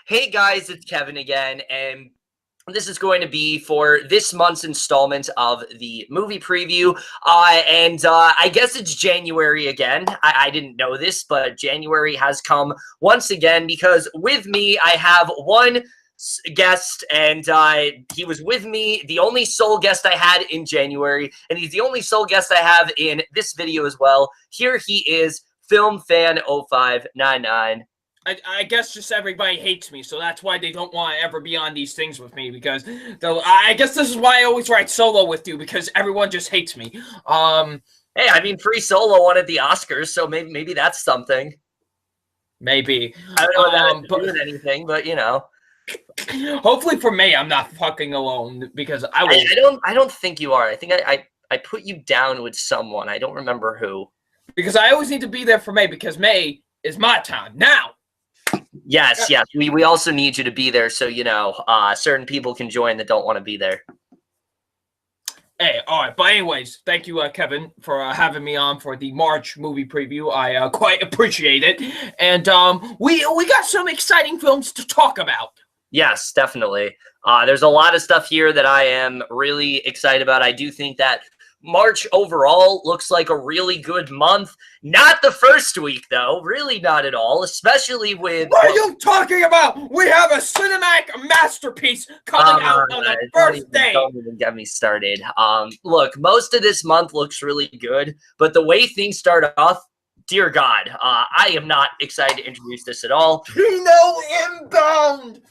Hey guys, it's Kevin again, and this is going to be for this month's installment of the movie preview. I guess it's January again. I didn't know this, but January has come once again because with me I have one guest, and he was with me, the only sole guest I had in January, and he's the only sole guest I have in this video as well. Here he is, FilmFan0599. I guess just everybody hates me, so that's why they don't want to ever be on these things with me, because I guess this is why I always write solo with you, because everyone just hates me. Hey, I mean, Free Solo won at the Oscars, so maybe that's something. Maybe. I don't know that to do with anything, but you know. Hopefully for me, I'm not fucking alone, because I will. I don't think you are. I think I put you down with someone. I don't remember who. Because I always need to be there for May, because May is my time now. Yes. We also need you to be there, so you know, certain people can join that don't want to be there. Hey, all right. But anyways, thank you, Kevin, for having me on for the March movie preview. I quite appreciate it, and we got some exciting films to talk about. Yes, definitely. There's a lot of stuff here that I am really excited about. I do think that March overall looks like a really good month. Not the first week, though. Really not at all, especially with... What are you talking about? We have a cinematic masterpiece coming out on the first day. Don't even get me started. Look, most of this month looks really good, but the way things start off, dear God, I am not excited to introduce this at all. Kino Inbound!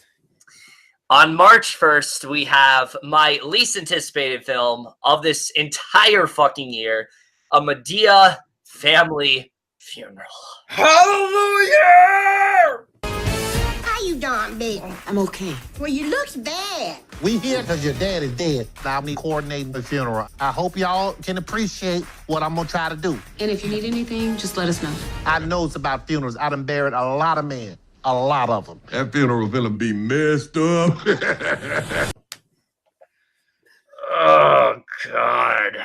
On March 1st, we have my least anticipated film of this entire fucking year, a Madea family funeral. Hallelujah! How you doing, baby? I'm okay. Well, you looks bad. We here because your dad is dead. Now me coordinating the funeral. I hope y'all can appreciate what I'm gonna try to do. And if you need anything, just let us know. I know it's about funerals. I done buried a lot of men. A lot of them. That funeral gonna be messed up. Oh, God.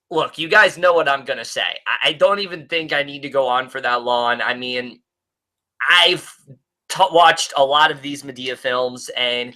Look, you guys know what I'm going to say. I don't even think I need to go on for that long. I mean, I've watched a lot of these Madea films, and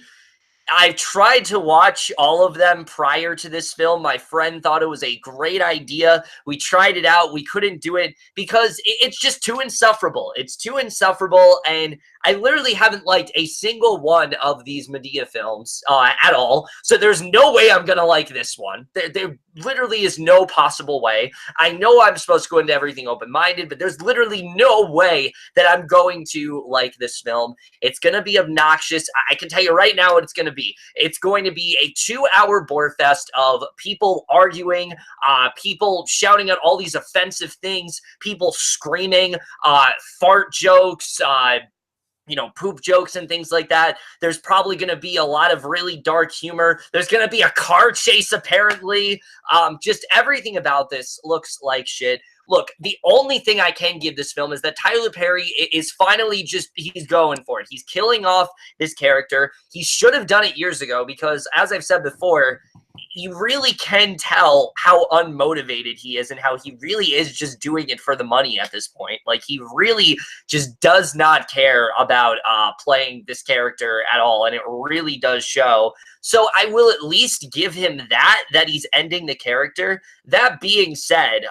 I tried to watch all of them prior to this film. My friend thought it was a great idea. We tried it out. We couldn't do it because it's just too insufferable. It's too insufferable, and I literally haven't liked a single one of these Madea films at all. So there's no way I'm going to like this one. There literally is no possible way. I know I'm supposed to go into everything open-minded, but there's literally no way that I'm going to like this film. It's going to be obnoxious. I can tell you right now what it's going to be. It's going to be a 2-hour bore fest of people arguing, people shouting out all these offensive things, people screaming, fart jokes, you know, poop jokes and things like that. There's probably going to be a lot of really dark humor. There's going to be a car chase, apparently. Just everything about this looks like shit. Look, the only thing I can give this film is that Tyler Perry is finally he's going for it. He's killing off this character. He should have done it years ago because, as I've said before, you really can tell how unmotivated he is and how he really is just doing it for the money at this point. Like, he really just does not care about playing this character at all, and it really does show. So I will at least give him that he's ending the character. That being said,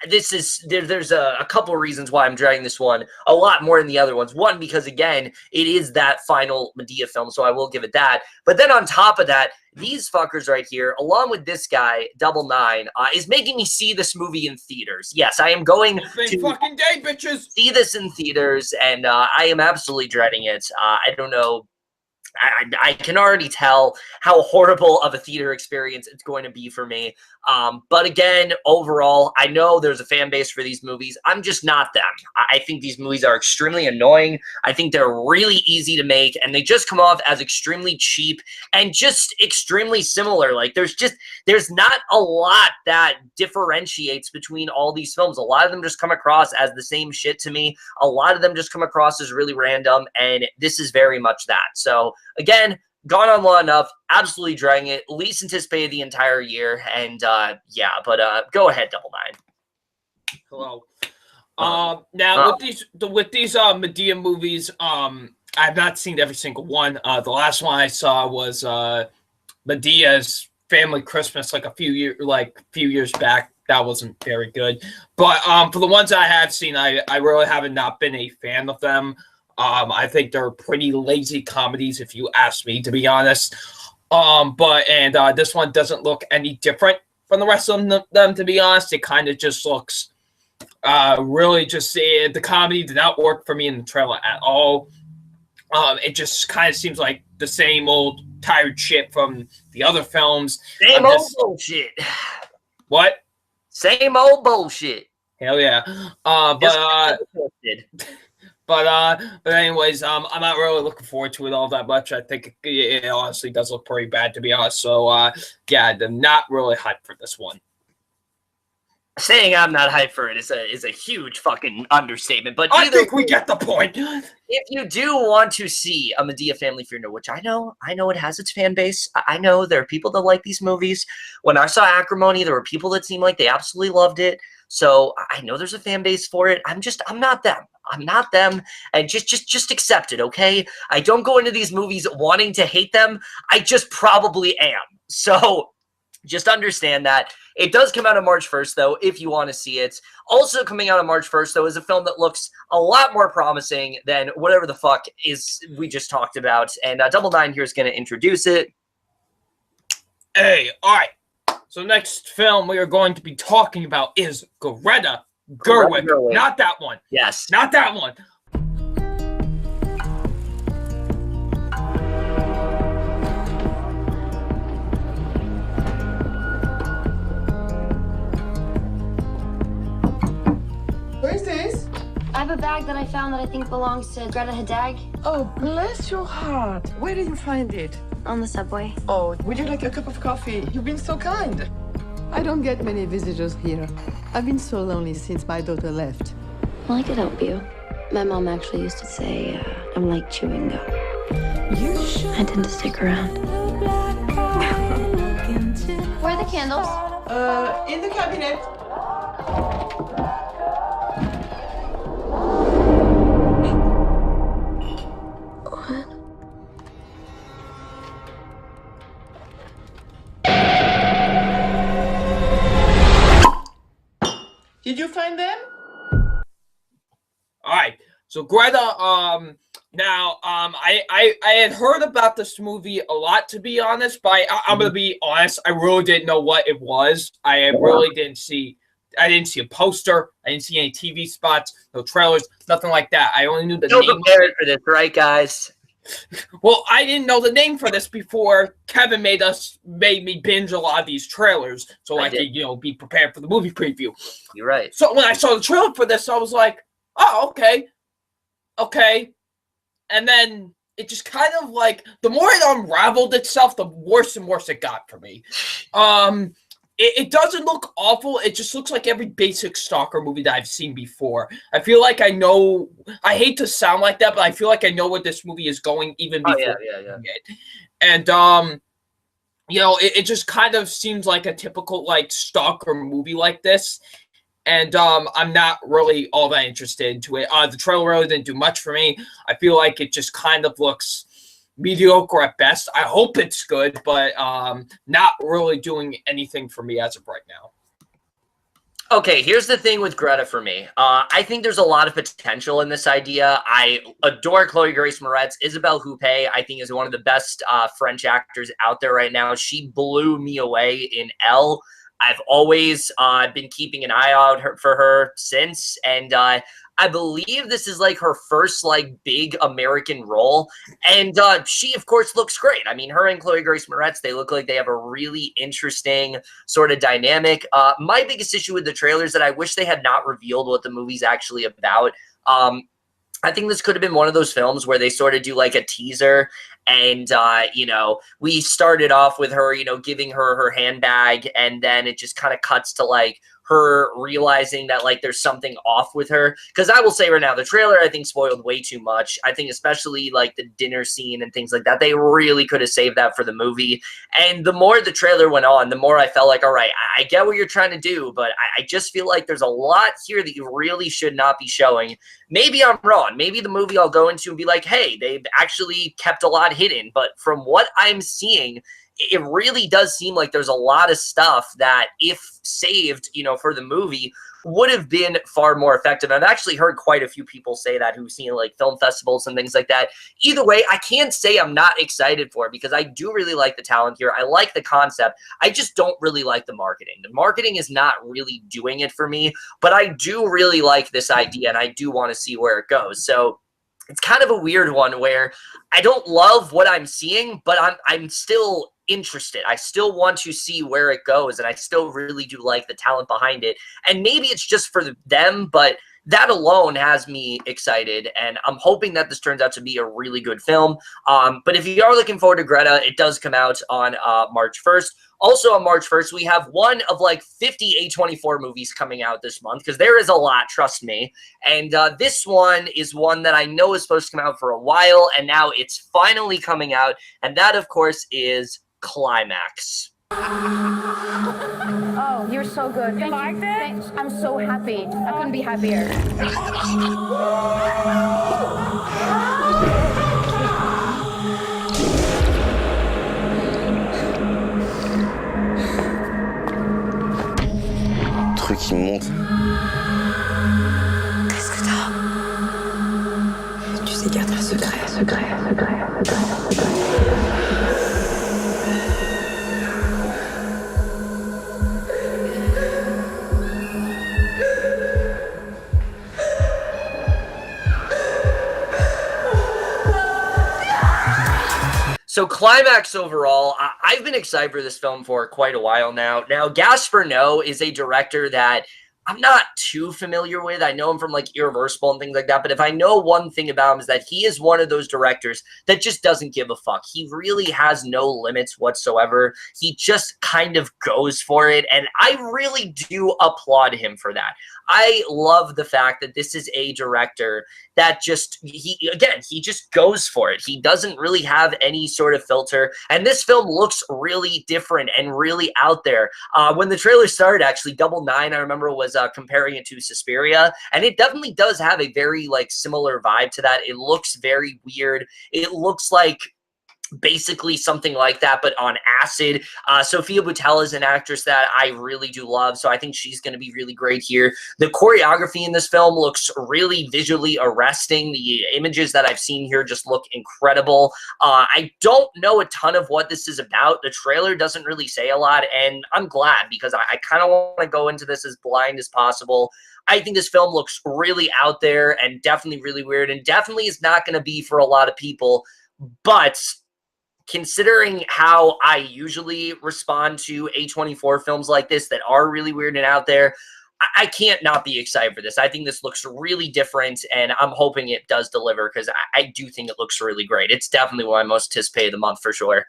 there's a couple of reasons why I'm dragging this one a lot more than the other ones. One, because again, it is that final Madea film, so I will give it that. But then on top of that, these fuckers right here, along with this guy, Double Nine, is making me see this movie in theaters. Yes, I am going to fucking day, bitches. See this in theaters, and I am absolutely dreading it. I don't know. I can already tell how horrible of a theater experience it's going to be for me. But again, overall, I know there's a fan base for these movies. I'm just not them. I think these movies are extremely annoying. I think they're really easy to make, and they just come off as extremely cheap and just extremely similar. Like, there's not a lot that differentiates between all these films. A lot of them just come across as the same shit to me. A lot of them just come across as really random, and this is very much that. So again, gone on long enough, absolutely dragging it, least anticipated the entire year, and yeah, but go ahead, Double Nine. Hello. Now with these Madea movies, I've not seen every single one. The last one I saw was Medea's Family Christmas, like a few years back. That wasn't very good. But for the ones I have seen, I really haven't not been a fan of them. I think they're pretty lazy comedies, if you ask me, to be honest. But this one doesn't look any different from the rest of them, to be honest. It kind of just looks really just the comedy did not work for me in the trailer at all. It just kind of seems like the same old tired shit from the other films. Same old bullshit. What? Same old bullshit. Hell yeah. But anyways, I'm not really looking forward to it all that much. I think it honestly does look pretty bad, to be honest. So yeah, I'm not really hyped for this one. Saying I'm not hyped for it is a huge fucking understatement. But I think we get the point. If you do want to see a Madea family funeral, which I know it has its fan base. I know there are people that like these movies. When I saw Acrimony, there were people that seemed like they absolutely loved it. So I know there's a fan base for it. I'm not them. I'm not them. And just accept it, okay? I don't go into these movies wanting to hate them. I just probably am. So just understand that. It does come out on March 1st, though, if you want to see it. Also coming out on March 1st, though, is a film that looks a lot more promising than whatever the fuck is we just talked about. And Double Nine here is going to introduce it. Hey, all right. So next film we are going to be talking about is Greta Gerwig. Not that one. Yes. Not that one. What is this? I have a bag that I found that I think belongs to Greta Hadag. Oh, bless your heart. Where did you find it? On the subway. Oh, would you like a cup of coffee? You've been so kind. I don't get many visitors here. I've been so lonely since my daughter left. Well, I could help you. My mom actually used to say I'm like chewing gum. I tend to stick around. Where are the candles? In the cabinet. Did you find them? All right. So Greta, I had heard about this movie a lot, to be honest, but I'm gonna be honest, I really didn't know what it was. I really didn't see a poster, I didn't see any TV spots, no trailers, nothing like that. I only knew the name. Prepared for this, right, guys? Well, I didn't know the name for this before Kevin made me binge a lot of these trailers, so I could, be prepared for the movie preview. You're right. So when I saw the trailer for this, I was like, oh, okay. And then it just kind of like, the more it unraveled itself, the worse and worse it got for me. It doesn't look awful. It just looks like every basic stalker movie that I've seen before. I feel like I know, I hate to sound like that, but I feel like I know where this movie is going even before it. And, it just kind of seems like a typical, like, stalker movie like this. And I'm not really all that interested into it. The trailer really didn't do much for me. I feel like it just kind of looks mediocre at best. I hope it's good, but not really doing anything for me as of right now. Okay, here's the thing with Greta for me. I think there's a lot of potential in this idea. I adore Chloe Grace Moretz. Isabelle Huppert, I think, is one of the best French actors out there right now. She blew me away in Elle. I've always been keeping an eye out for her since, and I believe this is like her first like big American role, and she of course looks great. I mean, her and Chloe Grace Moretz, they look like they have a really interesting sort of dynamic. My biggest issue with the trailers is that I wish they had not revealed what the movie's actually about. I think this could have been one of those films where they sort of do like a teaser and, we started off with her, giving her handbag, and then it just kind of cuts to like her realizing that like there's something off with her. Because I will say right now, the trailer I think spoiled way too much. I think especially like the dinner scene and things like that, they really could have saved that for the movie. And the more the trailer went on, the more I felt like, all right, I get what you're trying to do, but I just feel like there's a lot here that you really should not be showing. Maybe I'm wrong. Maybe the movie I'll go into and be like, hey, they've actually kept a lot hidden. But from what I'm seeing, it really does seem like there's a lot of stuff that, if saved, you know, for the movie, would have been far more effective. I've actually heard quite a few people say that who've seen like film festivals and things like that. Either way, I can't say I'm not excited for it because I do really like the talent here. I like the concept. I just don't really like the marketing. The marketing is not really doing it for me, but I do really like this idea and I do want to see where it goes. So it's kind of a weird one where I don't love what I'm seeing, but I'm still interested. I still want to see where it goes, and I still really do like the talent behind it. And maybe it's just for them, but that alone has me excited, and I'm hoping that this turns out to be a really good film. But if you are looking forward to Greta, it does come out on March 1st. Also on March 1st, we have one of like 50 A24 movies coming out this month, because there is a lot, trust me. And this one is one that I know is supposed to come out for a while, and now it's finally coming out. And that, of course, is Climax. Oh, you're so good. You liked it? Thanks. I'm so happy. I couldn't be happier. Truc qui me monte. Qu'est-ce que t'as? Tu sais garder un secret, secret. So Climax overall, I've been excited for this film for quite a while now. Now, Gaspar Noé is a director that I'm not too familiar with. I know him from like Irreversible and things like that. But if I know one thing about him is that he is one of those directors that just doesn't give a fuck. He really has no limits whatsoever. He just kind of goes for it. And I really do applaud him for that. I love the fact that this is a director that just, he just goes for it. He doesn't really have any sort of filter. And this film looks really different and really out there. When the trailer started, actually, Double Nine, I remember, was comparing it to Suspiria. And it definitely does have a very, like, similar vibe to that. It looks very weird. It looks like basically something like that, but on acid. Sofia Boutella is an actress that I really do love, so I think she's going to be really great here. The choreography in this film looks really visually arresting. The images that I've seen here just look incredible. I don't know a ton of what this is about. The trailer doesn't really say a lot, and I'm glad, because I kind of want to go into this as blind as possible. I think this film looks really out there and definitely really weird, and definitely is not going to be for a lot of people, but considering how I usually respond to A24 films like this that are really weird and out there, I can't not be excited for this. I think this looks really different, and I'm hoping it does deliver, because I do think it looks really great. It's definitely one of my most anticipated of the month for sure.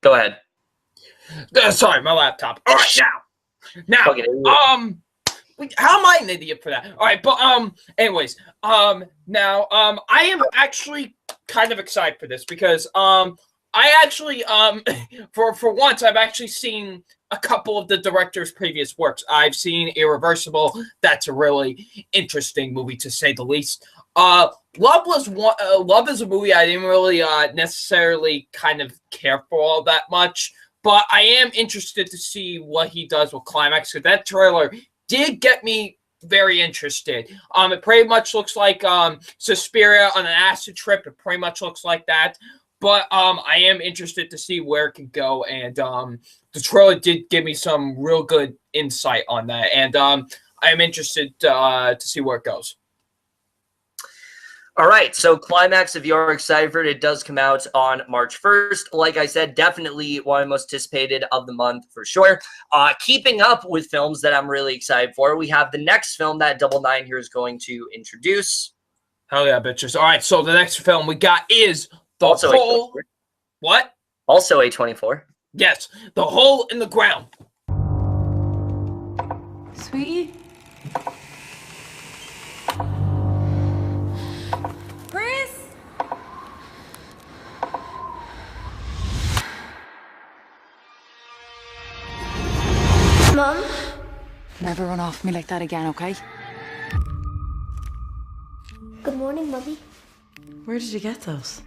Go ahead. Sorry, my laptop. All right, now, how am I an idiot for that? All right, but anyways, now I am actually kind of excited for this, because I actually for once I've actually seen a couple of the director's previous works. I've seen Irreversible. That's a really interesting movie, to say the least. Love is a movie I didn't really necessarily kind of care for all that much, but I am interested to see what he does with Climax, because that trailer did get me very interested. It pretty much looks like Suspiria on an acid trip. It pretty much looks like that. But I am interested to see where it can go, and the trailer did give me some real good insight on that, and I am interested to see where it goes. All right, so Climax, if you're excited for it, it does come out on March 1st. Like I said, definitely one of the most anticipated of the month for sure. Keeping up with films that I'm really excited for, we have the next film that Double Nine here is going to introduce. Hell yeah, bitches. All right, so the next film we got is Also What? Also A24. Yes, The Hole in the Ground. Sweetie? Chris? Mom? Never run off me like that again, okay? Good morning, Mummy. Where did you get those?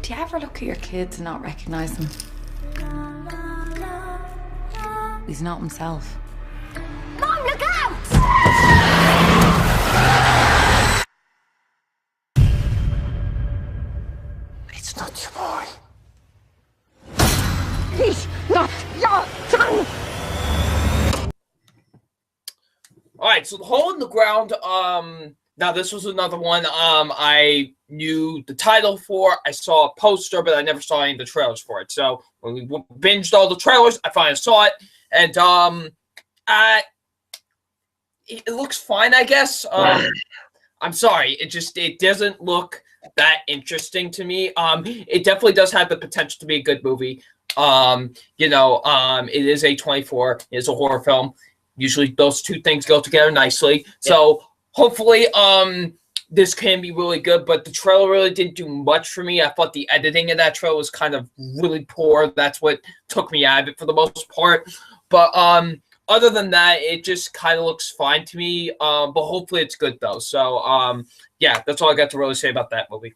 Do you ever look at your kids and not recognize them? He's not himself. Mom, look out! It's not your boy. He's not your son! All right, so The Hole in the Ground. Now this was another one. I knew the title for. I saw a poster, but I never saw any of the trailers for it. So when we binged all the trailers, I finally saw it, and it looks fine, I guess. I'm sorry, it doesn't look that interesting to me. It definitely does have the potential to be a good movie. It is A24. It is a horror film. Usually those two things go together nicely. Yeah. So hopefully this can be really good, but the trailer really didn't do much for me. I thought the editing in that trailer was kind of really poor. That's what took me out of it for the most part. But other than that, it just kind of looks fine to me. But hopefully it's good though. So yeah, that's all I got to really say about that movie.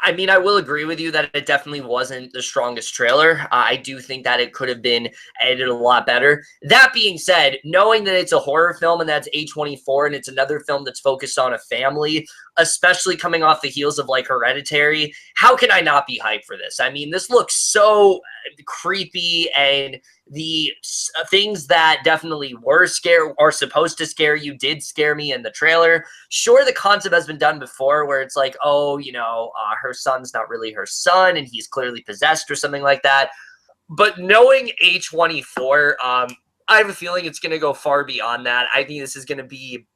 I mean, I will agree with you that it definitely wasn't the strongest trailer. I do think that it could have been edited a lot better. That being said, knowing that it's a horror film and that's A24 and it's another film that's focused on a family, especially coming off the heels of like Hereditary, how can I not be hyped for this? I mean, this looks so creepy, and the things that definitely were supposed to scare you did scare me in the trailer. Sure, the concept has been done before where it's like, oh, her son's not really her son and he's clearly possessed or something like that. But knowing A24, I have a feeling it's going to go far beyond that. I think this is going to be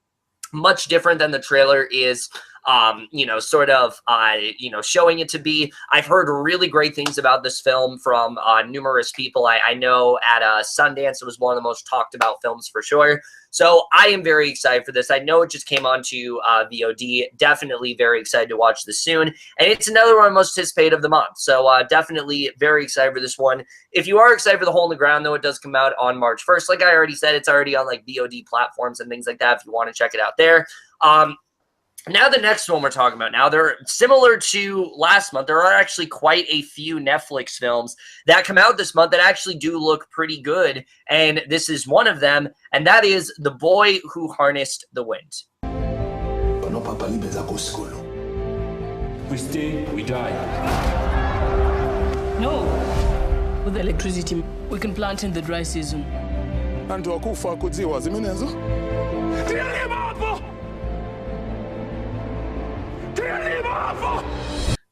much different than the trailer is showing it to be. I've heard really great things about this film from numerous people. I know at Sundance it was one of the most talked about films for sure. So I am very excited for this. I know it just came onto VOD. Definitely very excited to watch this soon. And it's another one most anticipated of the month. So definitely very excited for this one. If you are excited for The Hole in the Ground, though, it does come out on March 1st. Like I already said, it's already on like VOD platforms and things like that if you want to check it out there. Now the next one we're talking about now, they're similar to last month. There are actually quite a few Netflix films that come out this month that actually do look pretty good. And this is one of them, and that is The Boy Who Harnessed the Wind. We stay, we die. No. With electricity, we can plant in the dry season.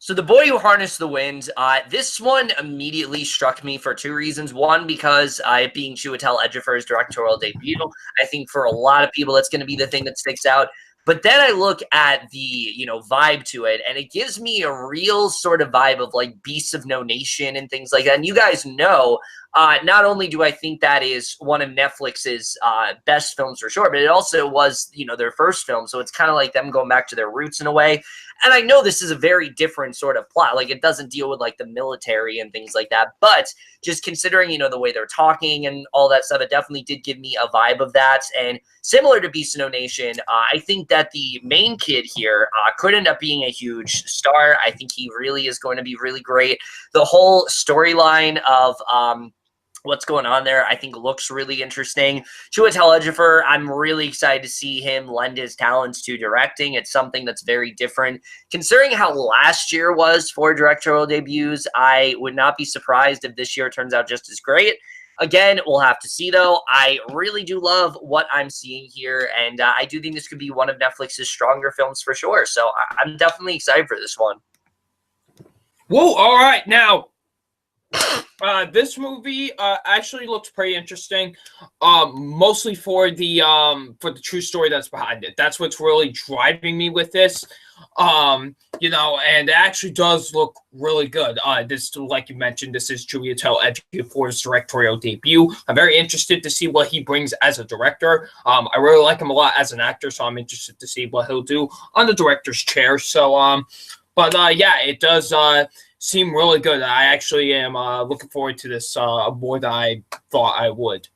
So The Boy Who Harnessed the Wind, this one immediately struck me for two reasons. One, because it being Chiwetel Ejiofor's directorial debut, I think for a lot of people that's going to be the thing that sticks out. But then I look at the, vibe to it, and it gives me a real sort of vibe of like Beasts of No Nation and things like that. And you guys know, not only do I think that is one of Netflix's best films for sure, but it also was, their first film. So it's kind of like them going back to their roots in a way. And I know this is a very different sort of plot. Like, it doesn't deal with like the military and things like that. But just considering, the way they're talking and all that stuff, it definitely did give me a vibe of that. And similar to Beast of No Nation, I think that the main kid here could end up being a huge star. I think he really is going to be really great. The whole storyline of what's going on there, I think, looks really interesting. Chiwetel Ejiofor, I'm really excited to see him lend his talents to directing. It's something that's very different. Considering how last year was for directorial debuts, I would not be surprised if this year turns out just as great. Again, we'll have to see, though. I really do love what I'm seeing here, and I do think this could be one of Netflix's stronger films for sure. So I'm definitely excited for this one. Whoa, all right, now, This movie actually looks pretty interesting, mostly for the true story that's behind it. That's what's really driving me with this. You know, and it actually does look really good. This, like you mentioned, this is Chiwetel Ejiofor's directorial debut. I'm very interested to see what he brings as a director. I really like him a lot as an actor, so I'm interested to see what he'll do on the director's chair. So, yeah, it does seem really good. I actually am looking forward to this more than I thought I would.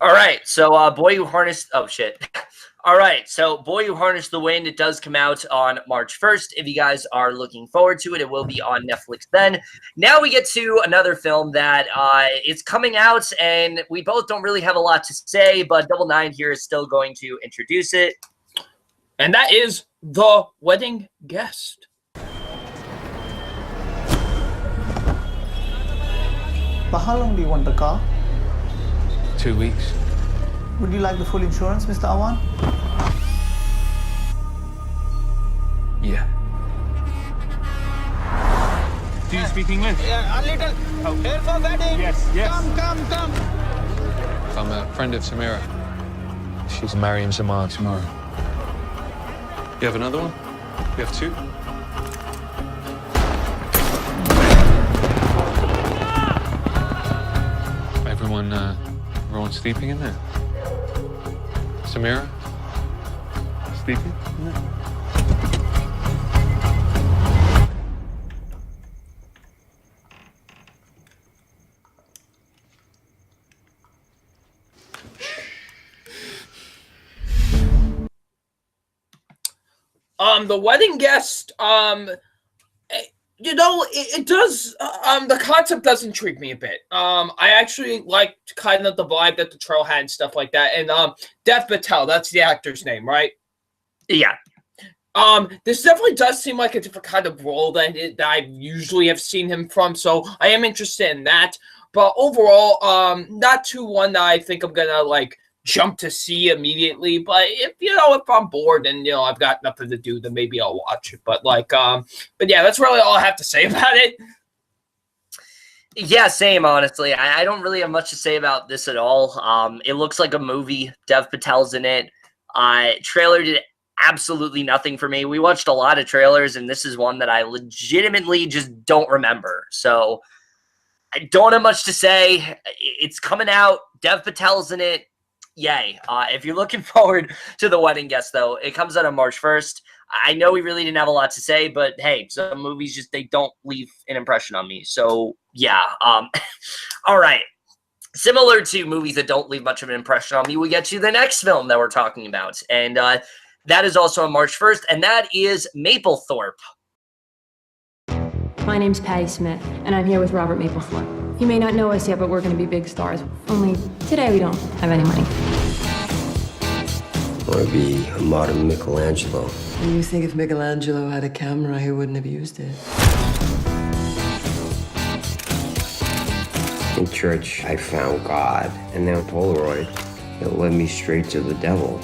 All right, so Boy Who Harnessed... Oh, shit. All right, so Boy Who Harnessed the Wind, it does come out on March 1st. If you guys are looking forward to it, it will be on Netflix then. Now we get to another film that it's coming out, and we both don't really have a lot to say, but Double Nine here is still going to introduce it. And that is The Wedding Guest. But how long do you want the car? 2 weeks. Would you like the full insurance, Mr. Awan? Yeah. Do you speak English? Yeah, a little. Oh. Here for wedding. Yes, yes. Come. I'm a friend of Samira. She's marrying Samar tomorrow. You have another one? You have two? Everyone's sleeping in there. Samira? Sleeping in there? The Wedding Guest, you know, it does, the concept does intrigue me a bit. I actually liked kind of the vibe that the trail had and stuff like that. And, Dev Patel, that's the actor's name, right? Yeah. This definitely does seem like a different kind of role that I usually have seen him from, so I am interested in that. But overall, not too one that I think I'm gonna, like, jump to see immediately, but if I'm bored and I've got nothing to do, then maybe I'll watch it. But but yeah, that's really all I have to say about it. Yeah, same, honestly. I don't really have much to say about this at all. It looks like a movie. Dev Patel's in it. Trailer did absolutely nothing for me. We watched a lot of trailers, and this is one that I legitimately just don't remember. So I don't have much to say. It's coming out. Dev Patel's in it. Yay. If you're looking forward to The Wedding Guest, though, it comes out on March 1st. I know we really didn't have a lot to say, but hey, some movies just, they don't leave an impression on me. So, yeah. All right. Similar to movies that don't leave much of an impression on me, we get to the next film that we're talking about. And that is also on March 1st, and that is Mapplethorpe. My name's Patty Smith, and I'm here with Robert Mapplethorpe. You may not know us yet, but we're going to be big stars. Only today we don't have any money. I want to be a modern Michelangelo. And you think if Michelangelo had a camera, he wouldn't have used it? In church, I found God, and now Polaroid. It led me straight to the devil.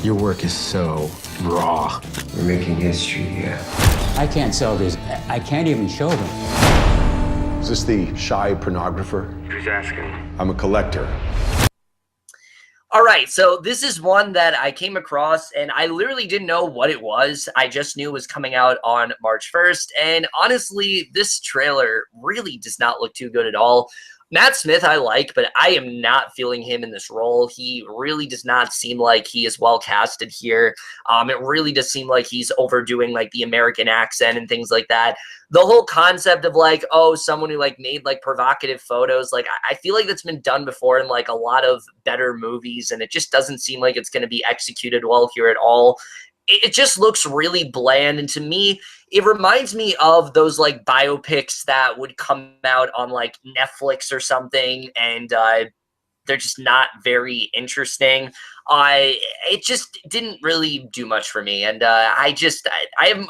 Your work is so raw. We're making history here. I can't sell this. I can't even show them. Is this the shy pornographer? Who's asking? I'm a collector. All right, so this is one that I came across, and I literally didn't know what it was. I just knew it was coming out on March 1st, and honestly, this trailer really does not look too good at all. Matt Smith I like, but I am not feeling him in this role. He really does not seem like he is well casted here. It really does seem like he's overdoing like the American accent and things like that. The whole concept of like, oh, someone who like made like provocative photos, like I feel like that's been done before in like a lot of better movies, and it just doesn't seem like it's going to be executed well here at all. It just looks really bland, and to me, it reminds me of those like biopics that would come out on like Netflix or something, and they're just not very interesting. It just didn't really do much for me, and I just am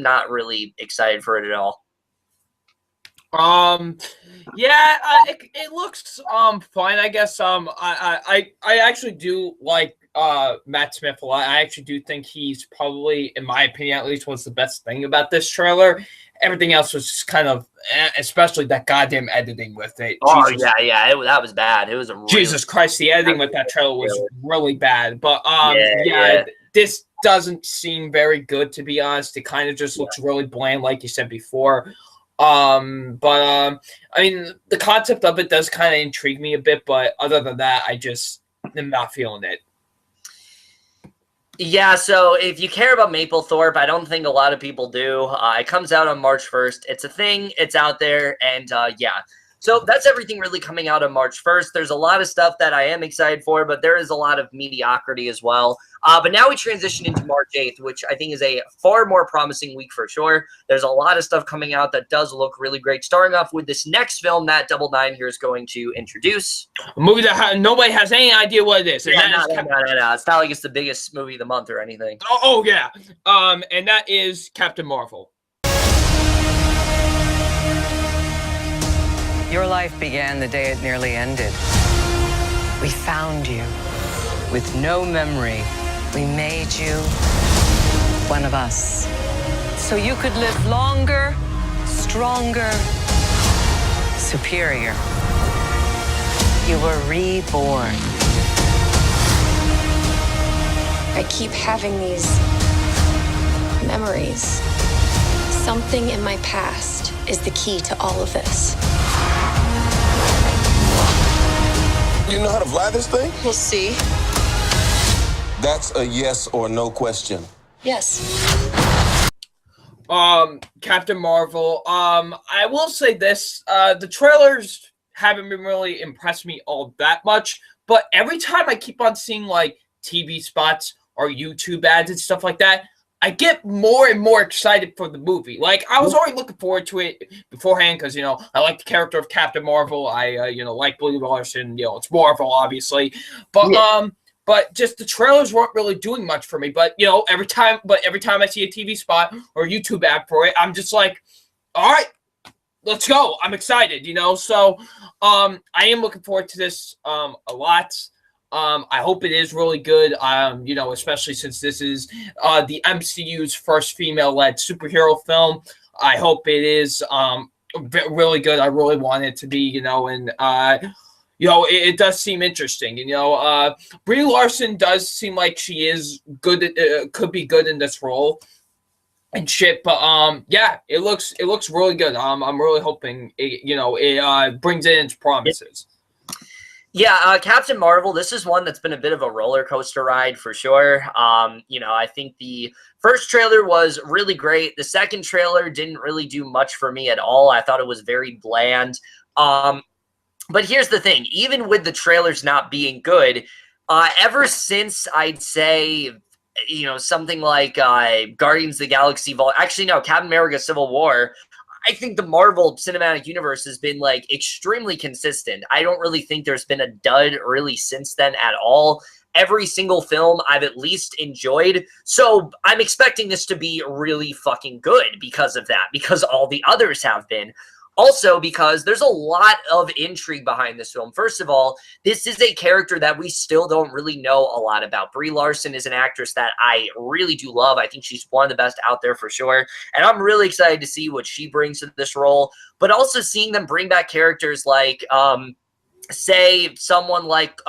not really excited for it at all. Yeah, it looks fine, I guess. I actually do like Matt Smith a lot. I actually do think he's probably, in my opinion at least, was the best thing about this trailer. Everything else was just kind of, especially that goddamn editing with it. Oh, Jesus. Yeah. That was bad. It was a Jesus Christ, the editing with that trailer was really bad. But this doesn't seem very good, to be honest. It kind of just looks really bland, like you said before. I mean, the concept of it does kind of intrigue me a bit, but other than that, I just am not feeling it. Yeah, so if you care about Mapplethorpe, I don't think a lot of people do. It comes out on March 1st. It's a thing. It's out there. And yeah. So that's everything really coming out on March 1st. There's a lot of stuff that I am excited for, but there is a lot of mediocrity as well. But now we transition into March 8th, which I think is a far more promising week for sure. There's a lot of stuff coming out that does look really great. Starting off with this next film that Double Nine here is going to introduce. A movie that nobody has any idea what it is. No. It's not like it's the biggest movie of the month or anything. Oh yeah. And that is Captain Marvel. Your life began the day it nearly ended. We found you. With no memory, we made you one of us. So you could live longer, stronger, superior. You were reborn. I keep having these memories. Something in my past is the key to all of this. You know how to fly this thing? We'll see. That's a yes or no question. Yes. Captain Marvel. I will say this. The trailers haven't been really impressed me all that much, but every time I keep on seeing like TV spots or YouTube ads and stuff like that, I get more and more excited for the movie. Like, I was already looking forward to it beforehand because, I like the character of Captain Marvel. I, like Brie Larson. It's Marvel, obviously. But, but just the trailers weren't really doing much for me. But, every time I see a TV spot or a YouTube ad for it, I'm just like, all right, let's go. I'm excited, So, I am looking forward to this a lot. I hope it is really good, especially since this is the MCU's first female-led superhero film. I hope it is really good. I really want it to be, and it does seem interesting. Brie Larson does seem like she is good, could be good in this role and shit. But yeah, it looks really good. I'm really hoping it brings in its promises. Yeah, Captain Marvel, this is one that's been a bit of a roller coaster ride for sure. I think the first trailer was really great. The second trailer didn't really do much for me at all. I thought it was very bland. But here's the thing. Even with the trailers not being good, ever since I'd say, something like Guardians of the Galaxy Captain America Civil War, I think the Marvel Cinematic Universe has been like extremely consistent. I don't really think there's been a dud really since then at all. Every single film I've at least enjoyed. So I'm expecting this to be really fucking good because of that, because all the others have been. Also, because there's a lot of intrigue behind this film. First of all, this is a character that we still don't really know a lot about. Brie Larson is an actress that I really do love. I think she's one of the best out there for sure. And I'm really excited to see what she brings to this role. But also seeing them bring back characters like, say, someone like,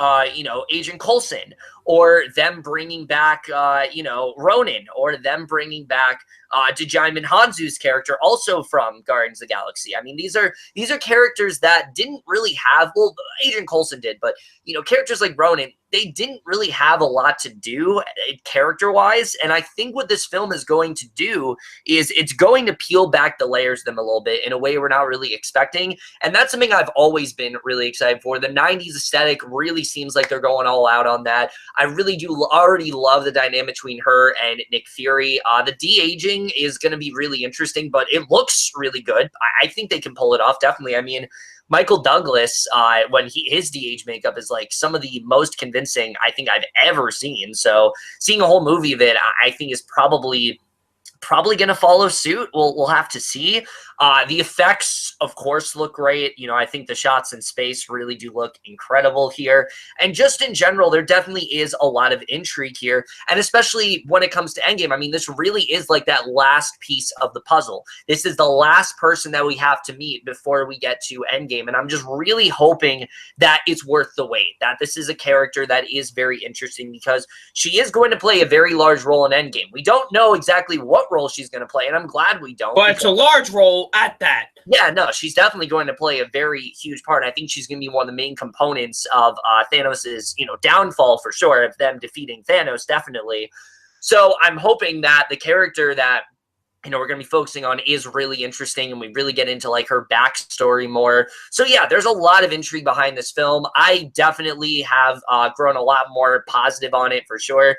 Agent Coulson, or them bringing back, Ronan, or them bringing back Djimon Hounsou's character, also from Guardians of the Galaxy. I mean, these are characters that didn't really have, well, Agent Coulson did, but, characters like Ronan, they didn't really have a lot to do character-wise, and I think what this film is going to do is it's going to peel back the layers of them a little bit in a way we're not really expecting, and that's something I've always been really excited for. The 90s aesthetic really seems like they're going all out on that. I really do already love the dynamic between her and Nick Fury. The de-aging is going to be really interesting, but it looks really good. I think they can pull it off, definitely. I mean, Michael Douglas, when his de-age makeup is like some of the most convincing I think I've ever seen. So seeing a whole movie of it, I think is probably probably going to follow suit. We'll have to see. The effects, of course, look great. You know, I think the shots in space really do look incredible here. And just in general, there definitely is a lot of intrigue here. And especially when it comes to Endgame, I mean, this really is like that last piece of the puzzle. This is the last person that we have to meet before we get to Endgame. And I'm just really hoping that it's worth the wait, that this is a character that is very interesting, because she is going to play a very large role in Endgame. We don't know exactly what role she's going to play, and I'm glad we don't. But it's a large role at that. Yeah, no, she's definitely going to play a very huge part. I think she's going to be one of the main components of Thanos's, you know, downfall for sure, of them defeating Thanos, definitely. So I'm hoping that the character that, you know, we're going to be focusing on is really interesting, and we really get into like her backstory more. So yeah, there's a lot of intrigue behind this film. I definitely have grown a lot more positive on it for sure.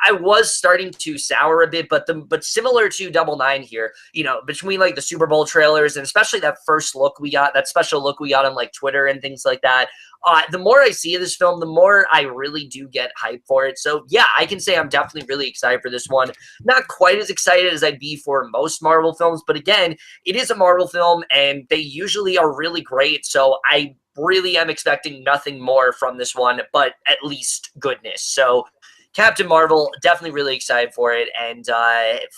I was starting to sour a bit, but similar to Double Nine here, you know, between like the Super Bowl trailers and especially that first look we got, that special look we got on like Twitter and things like that, the more I see this film, the more I really do get hyped for it. So yeah, I can say I'm definitely really excited for this one. Not quite as excited as I'd be for most Marvel films, but again, it is a Marvel film and they usually are really great. So I really am expecting nothing more from this one, but at least goodness. So Captain Marvel, definitely really excited for it, and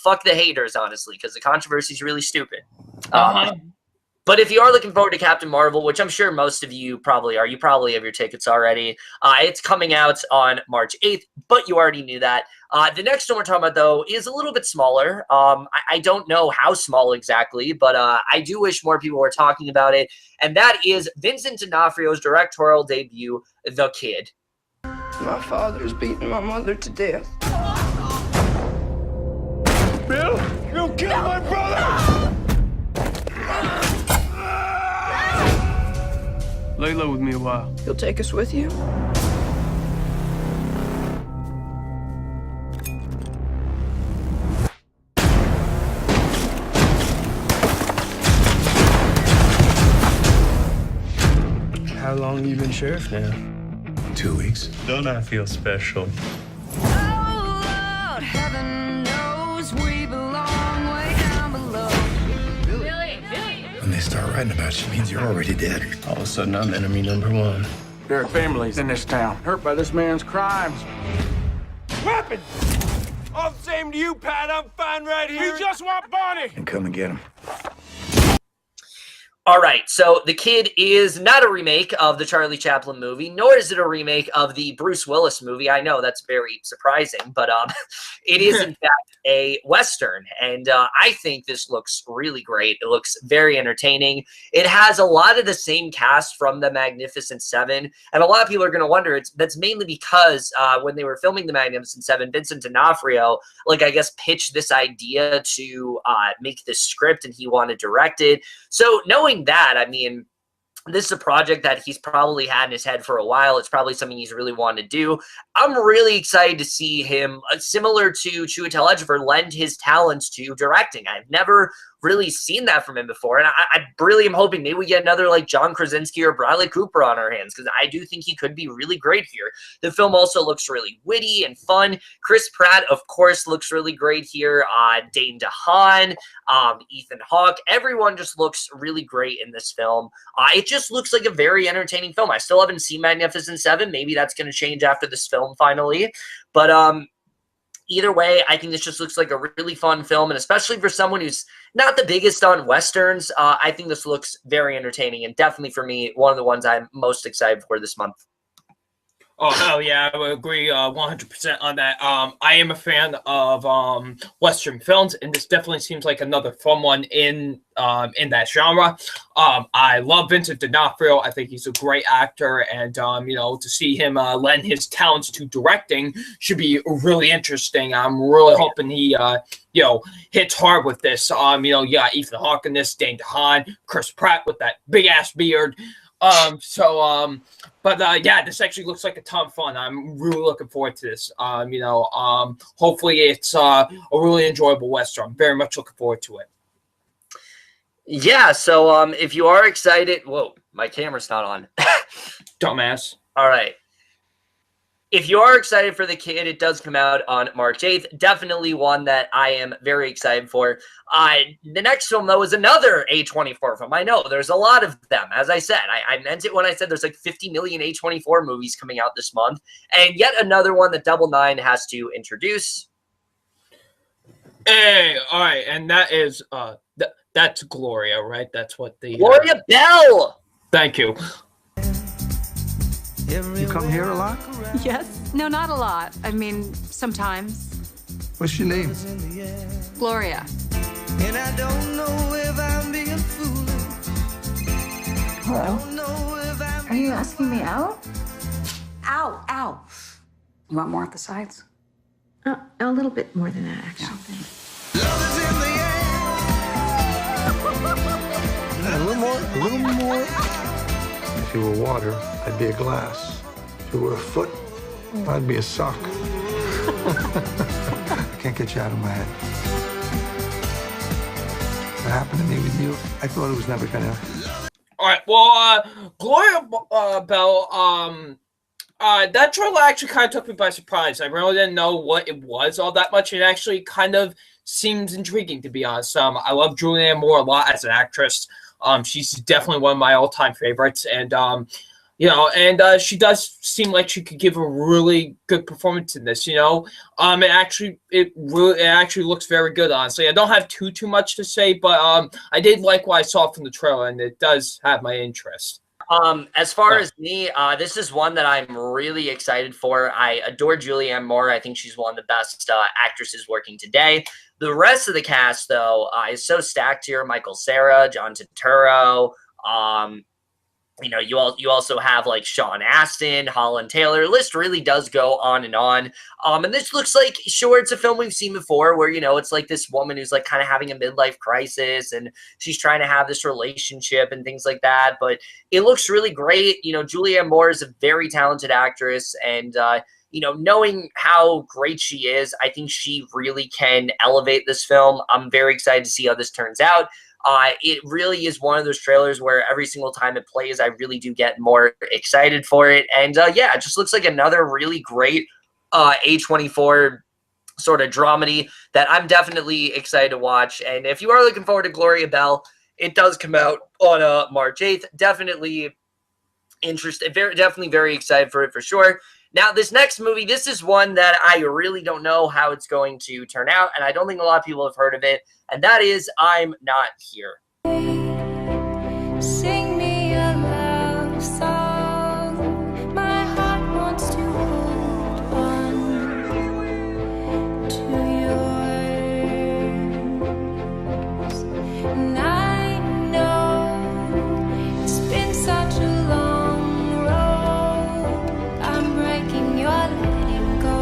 fuck the haters, honestly, because the controversy is really stupid. But if you are looking forward to Captain Marvel, which I'm sure most of you probably are, you probably have your tickets already, it's coming out on March 8th, but you already knew that. The next one we're talking about, though, is a little bit smaller. I don't know how small exactly, but I do wish more people were talking about it, and that is Vincent D'Onofrio's directorial debut, The Kid. My father's beating my mother to death. Bill, you killed my brother! Lay low with me a while. You'll take us with you? How long you been sheriff now? 2 weeks. Don't I feel special? Oh, Lord, heaven knows we belong way down below. Billy. When they start writing about you, it means you're already dead. All of a sudden, I'm enemy number one. There are families in this town hurt by this man's crimes. Weapons! All the same to you, Pat. I'm fine right here. We just want Bonnie. And come and get him. All right, so The Kid is not a remake of the Charlie Chaplin movie, nor is it a remake of the Bruce Willis movie. I know that's very surprising, but it is, in fact, a Western, and I think this looks really great. It looks very entertaining. It has a lot of the same cast from The Magnificent Seven, and a lot of people are going to wonder, that's mainly because when they were filming The Magnificent Seven, Vincent D'Onofrio, like, I guess, pitched this idea to make this script, and he wanted to direct it. So knowing that, I mean, this is a project that he's probably had in his head for a while. It's probably something he's really wanted to do. I'm really excited to see him, similar to Chiwetel Ejiofor, lend his talents to directing. I've never really seen that from him before, and I really am hoping maybe we get another like John Krasinski or Bradley Cooper on our hands, because I do think he could be really great here. The film also looks really witty and fun. Chris Pratt, of course, looks really great here. Dane DeHaan, Ethan Hawke, everyone just looks really great in this film. It just looks like a very entertaining film. I still haven't seen Magnificent Seven. Maybe that's going to change after this film finally, but either way, I think this just looks like a really fun film, and especially for someone who's not the biggest on Westerns, I think this looks very entertaining, and definitely for me, one of the ones I'm most excited for this month. Oh, hell yeah, I would agree 100% on that. I am a fan of Western films, and this definitely seems like another fun one in that genre. I love Vincent D'Onofrio. I think he's a great actor, and, you know, to see him lend his talents to directing should be really interesting. I'm really hoping he, you know, hits hard with this. You know, you got Ethan Hawke in this, Dane DeHaan, Chris Pratt with that big-ass beard. But yeah, this actually looks like a ton of fun. I'm really looking forward to this. You know, hopefully it's a really enjoyable Western. I'm very much looking forward to it. Yeah, so if you are excited, whoa, my camera's not on. Dumbass. All right. if you are excited for The Kid, it does come out on March 8th. Definitely one that I am very excited for. The next film, though, is another A24 film. I know there's a lot of them. As I said, I meant it when I said there's like 50 million A24 movies coming out this month. And yet another one that Double Nine has to introduce. Hey, all right, and that is that's Gloria, right? That's what the Gloria Bell. Thank you. You come here a lot? Yes. No, not a lot. I mean, sometimes. What's your name? Gloria. And I don't know if I'm being foolish. Hello? Are you asking me out? Ow, ow. You want more at the sides? A little bit more than that, actually. A little more, a little more. If you were water, I'd be a glass. If you were a foot, I'd be a sock. I can't get you out of my head. What happened to me with you, I thought it was never gonna. All right, well, Gloria Bell, that trailer actually kind of took me by surprise. I really didn't know what it was all that much. It actually kind of seems intriguing, to be honest. I love Julianne Moore a lot as an actress. She's definitely one of my all-time favorites, and she does seem like she could give a really good performance in this. It actually looks very good. Honestly, I don't have too much to say, but I did like what I saw from the trailer, and it does have my interest. As far as me, this is one that I'm really excited for. I adore Julianne Moore. I think she's one of the best actresses working today. The rest of the cast, though, is so stacked here. Michael Cera, John Turturro. You also have like Sean Astin, Holland Taylor. The list really does go on and on. And this looks like, sure, it's a film we've seen before where, it's like this woman who's like kind of having a midlife crisis and she's trying to have this relationship and things like that. But it looks really great. Julianne Moore is a very talented actress, and knowing how great she is, I think she really can elevate this film. I'm very excited to see how this turns out. It really is one of those trailers where every single time it plays, I really do get more excited for it. And yeah, it just looks like another really great A24 sort of dramedy that I'm definitely excited to watch. And if you are looking forward to Gloria Bell, it does come out on March 8th. Definitely interested, definitely very excited for it for sure. Now, this next movie, this is one that I really don't know how it's going to turn out, and I don't think a lot of people have heard of it, and that is I'm Not Here. Sing me a love song. My heart wants to hold on to yours. And I know it's been such a long road. I'm breaking, you're letting go.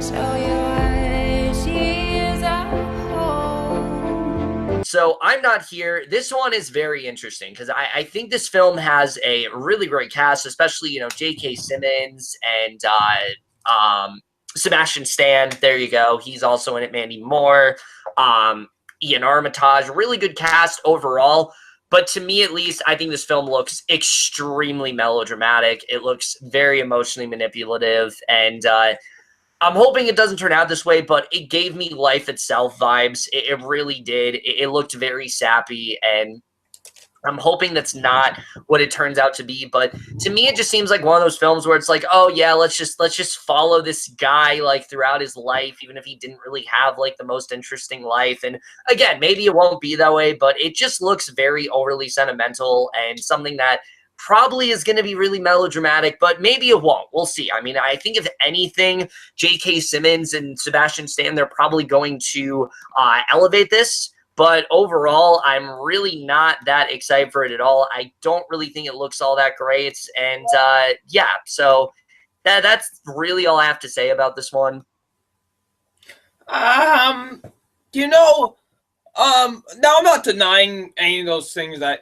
So So I'm Not Here. This one is very interesting because I think this film has a really great cast, especially, J.K. Simmons and Sebastian Stan. There you go. He's also in it. Mandy Moore, Ian Armitage. Really good cast overall. But to me, at least, I think this film looks extremely melodramatic. It looks very emotionally manipulative, and I'm hoping it doesn't turn out this way, but it gave me Life Itself vibes. It really did. It looked very sappy, and I'm hoping that's not what it turns out to be. But to me, it just seems like one of those films where it's like, oh yeah, let's just follow this guy like throughout his life, even if he didn't really have like the most interesting life. And again, maybe it won't be that way, but it just looks very overly sentimental and something that probably is going to be really melodramatic, but maybe it won't. We'll see. I mean, I think if anything, J.K. Simmons and Sebastian Stan, they're probably going to elevate this. But overall, I'm really not that excited for it at all. I don't really think it looks all that great. And yeah, so that's really all I have to say about this one. Now I'm not denying any of those things that,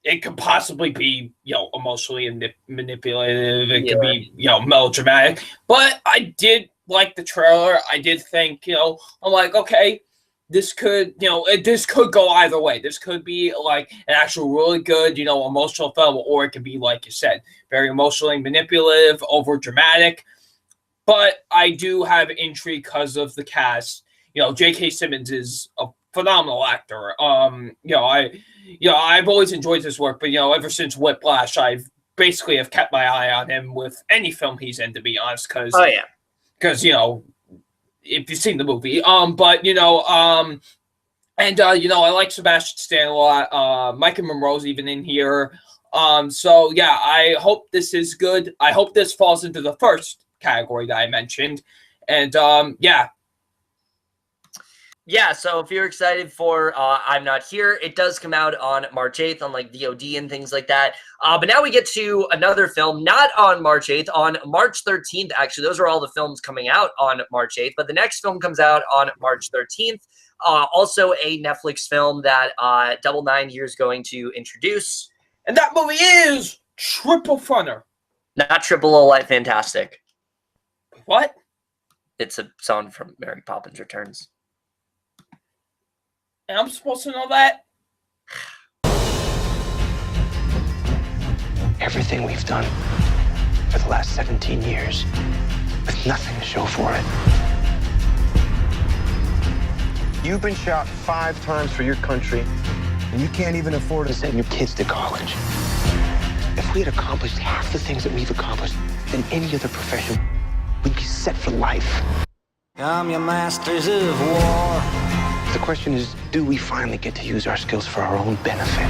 it could possibly be, emotionally manipulative. It could be, melodramatic. But I did like the trailer. I did think, I'm like, okay, this could, this could go either way. This could be like an actual really good, emotional film, or it could be, like you said, very emotionally manipulative, over dramatic. But I do have intrigue because of the cast. J.K. Simmons is a phenomenal actor. I've always enjoyed his work, but ever since Whiplash, I've basically have kept my eye on him with any film he's in, to be honest. Because if you've seen the movie, I like Sebastian Stan a lot. Micah Monroe's even in here. So yeah, I hope this is good. I hope this falls into the first category that I mentioned, and Yeah, so if you're excited for I'm Not Here, it does come out on March 8th on like VOD and things like that. But now we get to another film, not on March 8th, on March 13th. Actually, those are all the films coming out on March 8th. But the next film comes out on March 13th. Also a Netflix film that Double Nine here is going to introduce. And that movie is Triple Funner. Not Triple O Light Fantastic. What? It's a song from Mary Poppins Returns. And I'm supposed to know that? Everything we've done for the last 17 years with nothing to show for it. You've been shot 5 times for your country, and you can't even afford to send your kids to college. If we had accomplished half the things that we've accomplished in any other profession, we'd be set for life. I'm your masters of war. The question is, do we finally get to use our skills for our own benefit?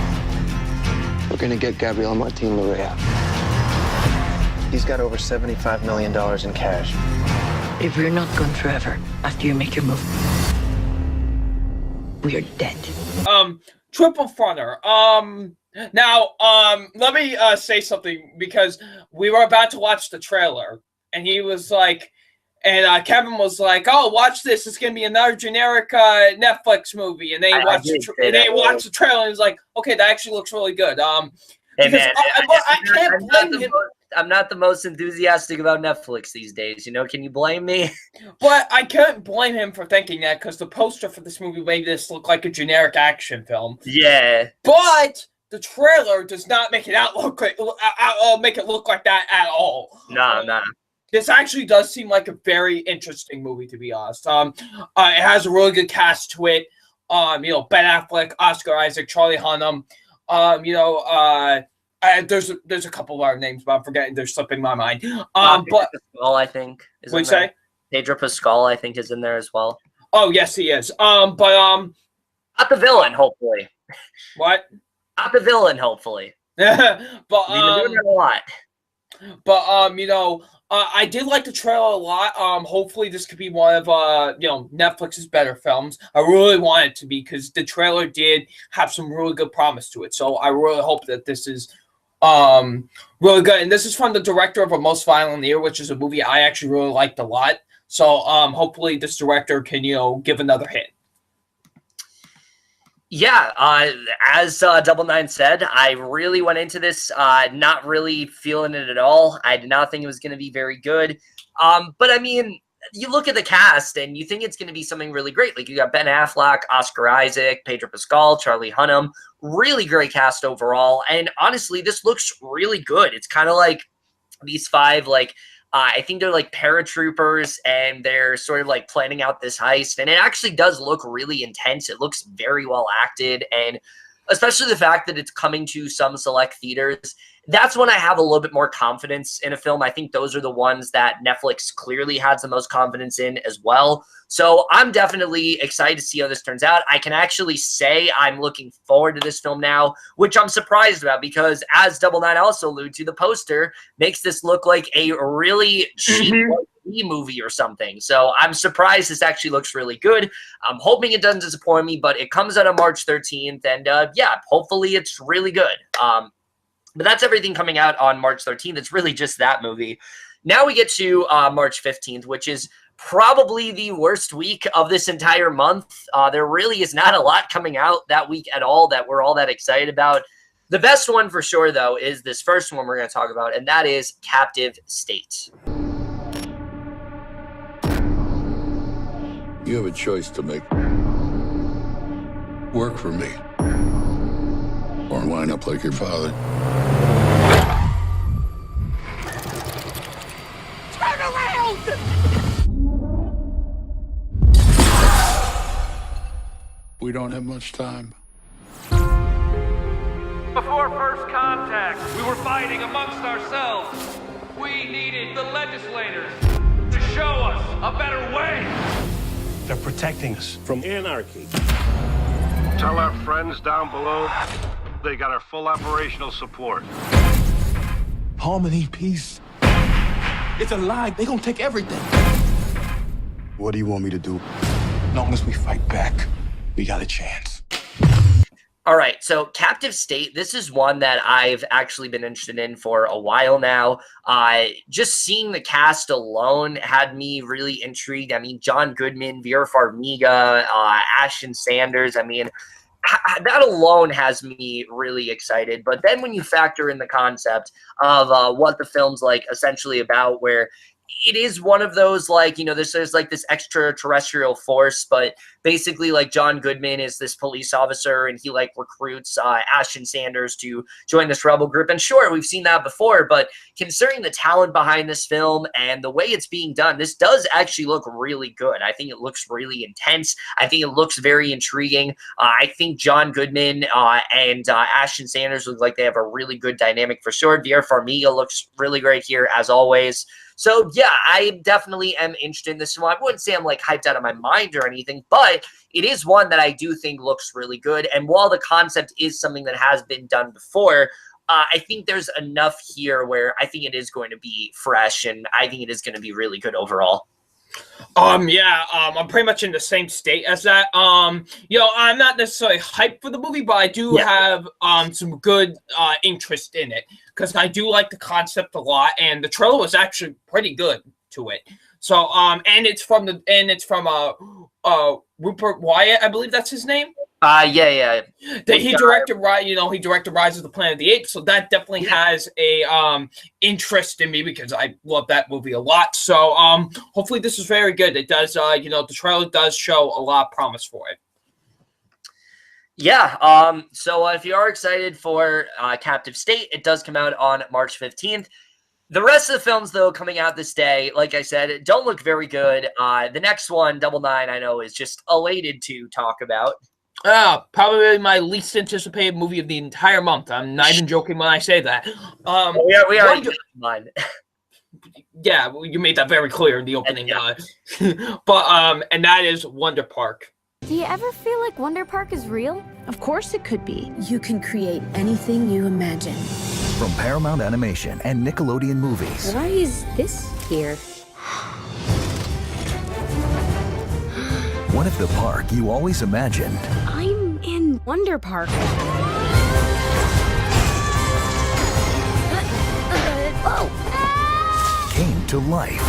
We're gonna get Gabriel Martin Lorea. He's got over $75 million in cash. If we're not gone forever after you make your move, we are dead. Triple Funner. Now, let me say something, because we were about to watch the trailer, and he was like, and Kevin was like, "Oh, watch this! It's gonna be another generic Netflix movie." And they watched the trailer, and he was like, "Okay, that actually looks really good." Hey man, I'm not the most enthusiastic about Netflix these days. Can you blame me? But I can't blame him for thinking that, because the poster for this movie made this look like a generic action film. Yeah. But the trailer does not make it look like that at all. Nah. This actually does seem like a very interesting movie, to be honest. It has a really good cast to it. Ben Affleck, Oscar Isaac, Charlie Hunnam. There's a couple of other names, but I'm forgetting. They're slipping my mind. Pedro Pascal, I think. What'd you say? Pedro Pascal, I think, is in there as well. Oh yes, he is. Not the villain, hopefully. What? Not the villain, hopefully. But we've been doing it a lot. But I did like the trailer a lot. Hopefully this could be one of Netflix's better films. I really want it to be, because the trailer did have some really good promise to it. So I really hope that this is really good. And this is from the director of A Most Violent Year, which is a movie I actually really liked a lot. So hopefully this director can give another hit. Yeah, as Double Nine said, I really went into this not really feeling it at all. I did not think it was going to be very good. But I mean, you look at the cast and you think it's going to be something really great. Like, you got Ben Affleck, Oscar Isaac, Pedro Pascal, Charlie Hunnam. Really great cast overall. And honestly, this looks really good. It's kind of like these 5, I think they're like paratroopers, and they're sort of like planning out this heist. And it actually does look really intense. It looks very well acted. And especially the fact that it's coming to some select theaters, that's when I have a little bit more confidence in a film. I think those are the ones that Netflix clearly has the most confidence in as well. So I'm definitely excited to see how this turns out. I can actually say I'm looking forward to this film now, which I'm surprised about, because as Double Nine also alluded to, the poster makes this look like a really cheap movie or something. So I'm surprised this actually looks really good. I'm hoping it doesn't disappoint me, but it comes out on March 13th. And yeah, hopefully it's really good. But that's everything coming out on March 13th. It's really just that movie. Now we get to March 15th, which is probably the worst week of this entire month. There really is not a lot coming out that week at all that we're all that excited about. The best one for sure, though, is this first one we're going to talk about, and that is Captive State. You have a choice to make. Work for me. Or wind up like your father. Turn around! We don't have much time. Before first contact, we were fighting amongst ourselves. We needed the legislators to show us a better way. They're protecting us from anarchy. Tell our friends down below they got our full operational support. Harmony, peace. It's a lie. They gonna take everything. What do you want me to do? As long as we fight back, we got a chance. All right, so Captive State, this is one that I've actually been interested in for a while now. Just seeing the cast alone had me really intrigued. I mean, John Goodman, Vera Farmiga, Ashton Sanders. I mean, that alone has me really excited. But then when you factor in the concept of what the film's like essentially about, where it is one of those, like, you know, there's like this extraterrestrial force, but basically like John Goodman is this police officer and he like recruits Ashton Sanders to join this rebel group. And sure, we've seen that before, but considering the talent behind this film and the way it's being done, this does actually look really good. I think it looks really intense. I think it looks very intriguing. I think John Goodman and Ashton Sanders look like they have a really good dynamic for sure. Vera Farmiga looks really great here as always. So, yeah, I definitely am interested in this one. I wouldn't say I'm, like, hyped out of my mind or anything, but it is one that I do think looks really good. And while the concept is something that has been done before, I think there's enough here where I think it is going to be fresh, and I think it is going to be really good overall. I'm pretty much in the same state as that. You know, I'm not necessarily hyped for the movie, but I do have some good interest in it because I do like the concept a lot, and the trailer was actually pretty good to it. So, and it's from Rupert Wyatt, I believe that's his name. Yeah. He directed Rise of the Planet of the Apes, so that definitely has a interest in me because I love that movie a lot. So hopefully this is very good. It does, the trailer does show a lot of promise for it. Yeah. So if you are excited for Captive State, it does come out on March 15th. The rest of the films, though, coming out this day, like I said, don't look very good. The next one, Double Nine, I know, is just elated to talk about. Probably my least anticipated movie of the entire month. I'm not even joking when I say that. We are mine. Yeah, well, you made that very clear in the opening. But and that is Wonder Park. Do you ever feel like Wonder Park is real? Of course it could be. You can create anything you imagine. From Paramount Animation and Nickelodeon Movies. Why is this here? What if the park you always imagined? I'm in Wonder Park. Came to life.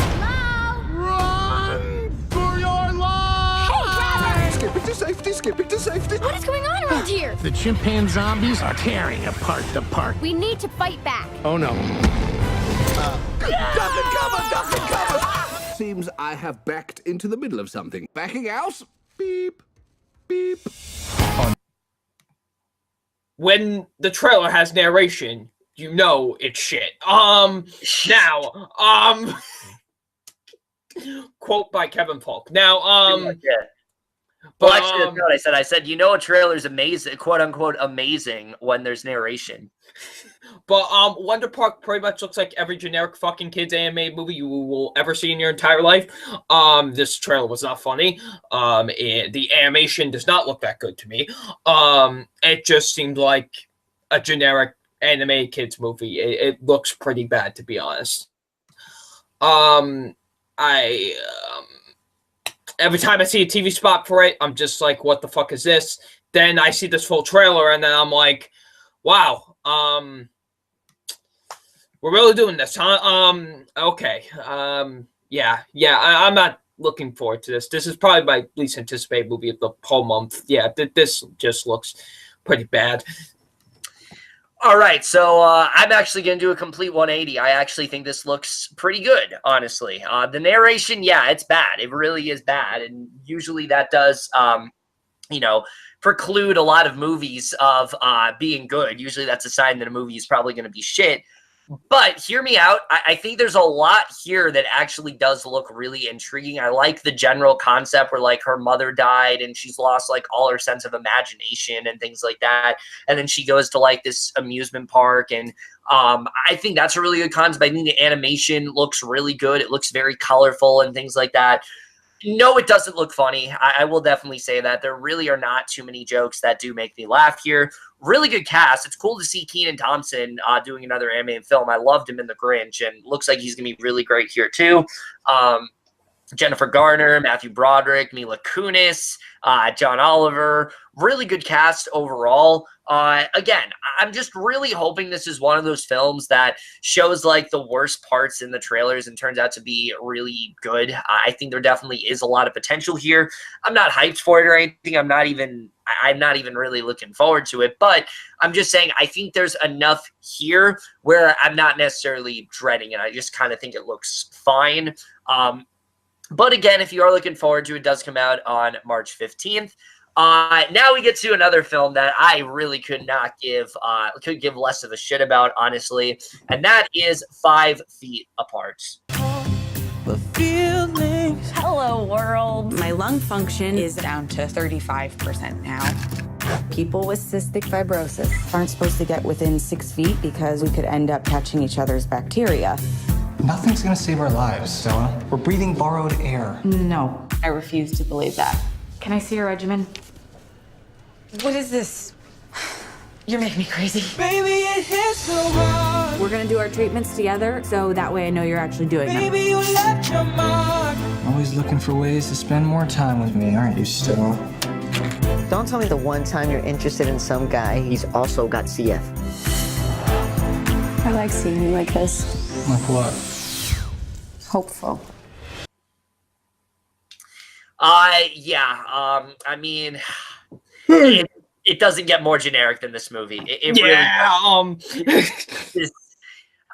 Run for your life! Hey, driver! Skip it to safety. What is going on around here? The chimpanzee zombies are tearing apart the park. We need to fight back. Oh no. Duck and cover! Seems I have backed into the middle of something. Backing out? Beep. Beep. When the trailer has narration, you know it's shit. Quote by Kevin Falk. Now, Well, actually, that's what I said. I said, you know, a trailer's amazing, quote unquote, amazing when there's narration. But Wonder Park pretty much looks like every generic fucking kids animated movie you will ever see in your entire life. This trailer was not funny. The animation does not look that good to me. It just seemed like a generic animated kids movie. It looks pretty bad, to be honest. Every time I see a TV spot for it, I'm just like, what the fuck is this? Then I see this full trailer, and then I'm like, wow, we're really doing this, huh? Okay. Yeah, I'm not looking forward to this. This is probably my least anticipated movie of the whole month. Yeah, this just looks pretty bad. All right, so I'm actually going to do a complete 180. I actually think this looks pretty good, honestly. The narration, yeah, it's bad. It really is bad, and usually that does preclude a lot of movies of being good. Usually that's a sign that a movie is probably going to be shit. But hear me out. I think there's a lot here that actually does look really intriguing. I like the general concept where like her mother died and she's lost like all her sense of imagination and things like that. And then she goes to like this amusement park. And I think that's a really good concept. I think the animation looks really good. It looks very colorful and things like that. No, it doesn't look funny. I will definitely say that. There really are not too many jokes that do make me laugh here. Really good cast. It's cool to see Kenan Thompson doing another animated film. I loved him in The Grinch, and looks like he's going to be really great here, too. Jennifer Garner, Matthew Broderick, Mila Kunis, John Oliver. Really good cast overall. Again, I'm just really hoping this is one of those films that shows like the worst parts in the trailers and turns out to be really good. I think there definitely is a lot of potential here. I'm not hyped for it or anything. I'm not even really looking forward to it, but I'm just saying I think there's enough here where I'm not necessarily dreading it. I just kind of think it looks fine. But again, if you are looking forward to it, it does come out on March 15th. Now we get to another film that I really could give less of a shit about, honestly, and that is 5 Feet Apart. Hello, world. My lung function is down to 35% now. People with cystic fibrosis aren't supposed to get within 6 feet because we could end up catching each other's bacteria. Nothing's gonna save our lives, Stella. We're breathing borrowed air. No, I refuse to believe that. Can I see your regimen? What is this? You're making me crazy. Baby, it hits so hard. We're gonna do our treatments together, so that way I know you're actually doing them. Baby, you left your mark. Always looking for ways to spend more time with me, aren't you, Stella? Don't tell me the one time you're interested in some guy, he's also got CF. I like seeing you like this. Like what? Hopeful. I mean, it doesn't get more generic than this movie. It really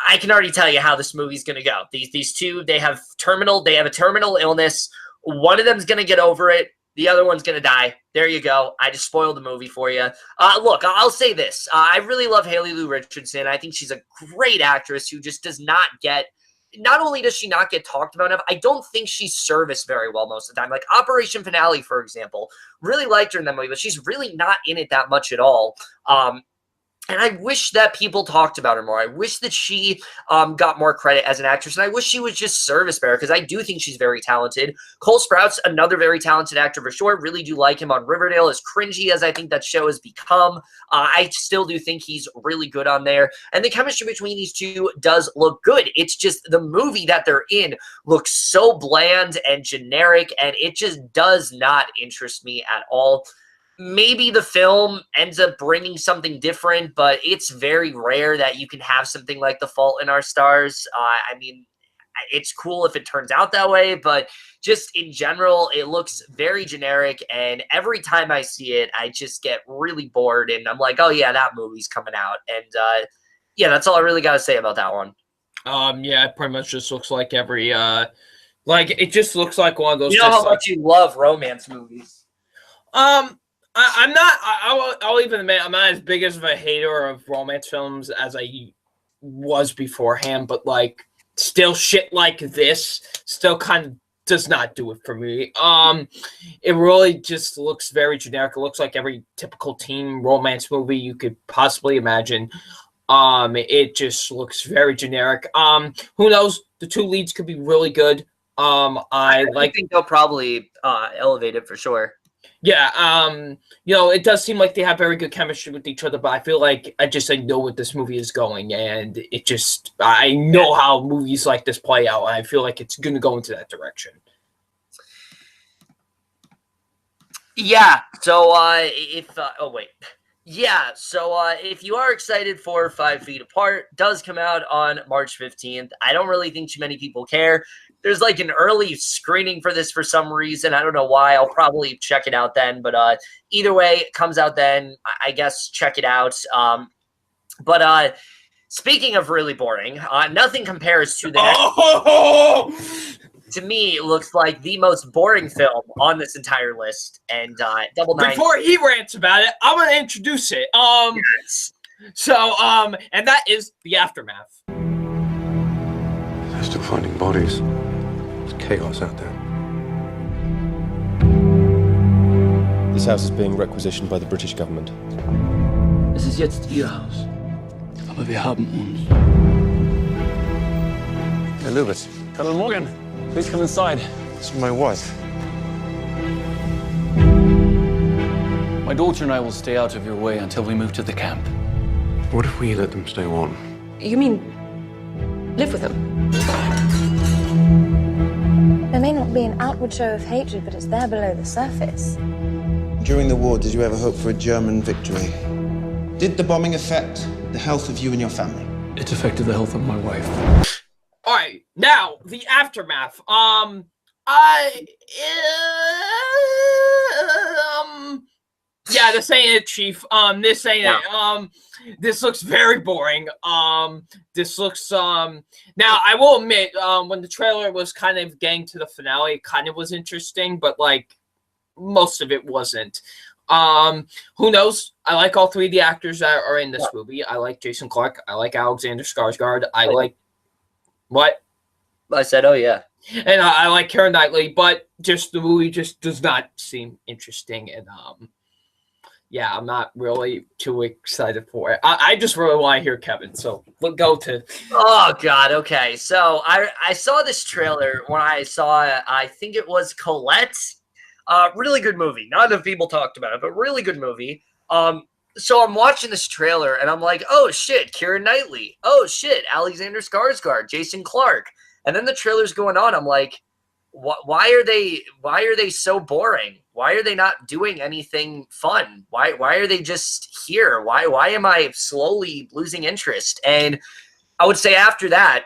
I can already tell you how this movie's gonna go. These two, they have a terminal illness. One of them's gonna get over it. The other one's gonna die. There you go. I just spoiled the movie for you. Look, I'll say this. I really love Haley Lou Richardson. I think she's a great actress who just does not get. Not only does she not get talked about enough, I don't think she's serviced very well most of the time. Like Operation Finale, for example, really liked her in that movie, but she's really not in it that much at all. And I wish that people talked about her more. I wish that she got more credit as an actress, and I wish she was just service bearer, because I do think she's very talented. Cole Sprout's another very talented actor for sure. Really do like him on Riverdale, as cringy as I think that show has become. I still do think he's really good on there, and the chemistry between these two does look good. It's just the movie that they're in looks so bland and generic, and it just does not interest me at all. Maybe the film ends up bringing something different, but it's very rare that you can have something like The Fault in Our Stars. I mean, it's cool if it turns out that way, but just in general, it looks very generic, and every time I see it, I just get really bored, and I'm like, oh yeah, that movie's coming out. And yeah, that's all I really got to say about that one. Yeah, it pretty much just looks like every, it just looks like one of those. You know how much you love romance movies. I'll even admit, I'm not as big as a hater of romance films as I was beforehand, but like still shit like this still kind of does not do it for me. It really just looks very generic. It looks like every typical teen romance movie you could possibly imagine. It just looks very generic. Who knows? The two leads could be really good. I think they'll probably elevate it for sure. Yeah, it does seem like they have very good chemistry with each other, but I feel like I know what this movie is going, and I know how movies like this play out, and I feel like it's going to go into that direction. Yeah, so if you are excited for 5 Feet Apart, does come out on March 15th. I don't really think too many people care. There's like an early screening for this for some reason. I don't know why. I'll probably check it out then. But either way, it comes out then. I guess check it out. But speaking of really boring, nothing compares to the to me, looks like the most boring film on this entire list. And Double Nine. Before he rants about it, I'm gonna introduce it. Yes. So, and that is The Aftermath. They're still finding bodies. There's chaos out there. This house is being requisitioned by the British government. Es ist jetzt Ihr Haus. Aber wir haben uns. Hey, Lubitz. Colonel Morgan, please come inside. It's my wife. My daughter and I will stay out of your way until we move to the camp. What if we let them stay on? You mean live with them? There may not be an outward show of hatred, but it's there below the surface. During the war, did you ever hope for a German victory? Did the bombing affect the health of you and your family? It affected the health of my wife. All right, now The Aftermath. Yeah, this ain't it, Chief. This ain't it. This looks very boring. This looks now I will admit, when the trailer was kind of getting to the finale, it kind of was interesting, but like most of it wasn't. Who knows? I like all three of the actors that are in this movie. I like Jason Clarke. I like Alexander Skarsgård. I like what? I said, oh yeah. And I like Keira Knightley, but just the movie just does not seem interesting. And yeah, I'm not really too excited for it. I just really want to hear Kevin. So we'll go to. Oh God. Okay. So I saw this trailer when I saw I think it was Colette. Really good movie. Not enough people talked about it, but really good movie. So I'm watching this trailer and I'm like, oh shit, Keira Knightley. Oh shit, Alexander Skarsgård, Jason Clarke. And then the trailer's going on. I'm like, why are they so boring? Why are they not doing anything fun? Why are they just here? Why am I slowly losing interest? And I would say after that,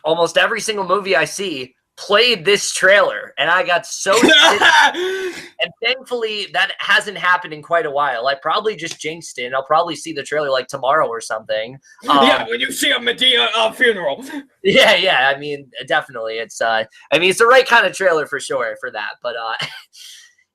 almost every single movie I see played this trailer, and I got so and thankfully that hasn't happened in quite a while. I probably just jinxed it, and I'll probably see the trailer like tomorrow or something. Yeah, when you see a Madea funeral. Yeah, I mean, definitely. It's it's the right kind of trailer for sure for that. But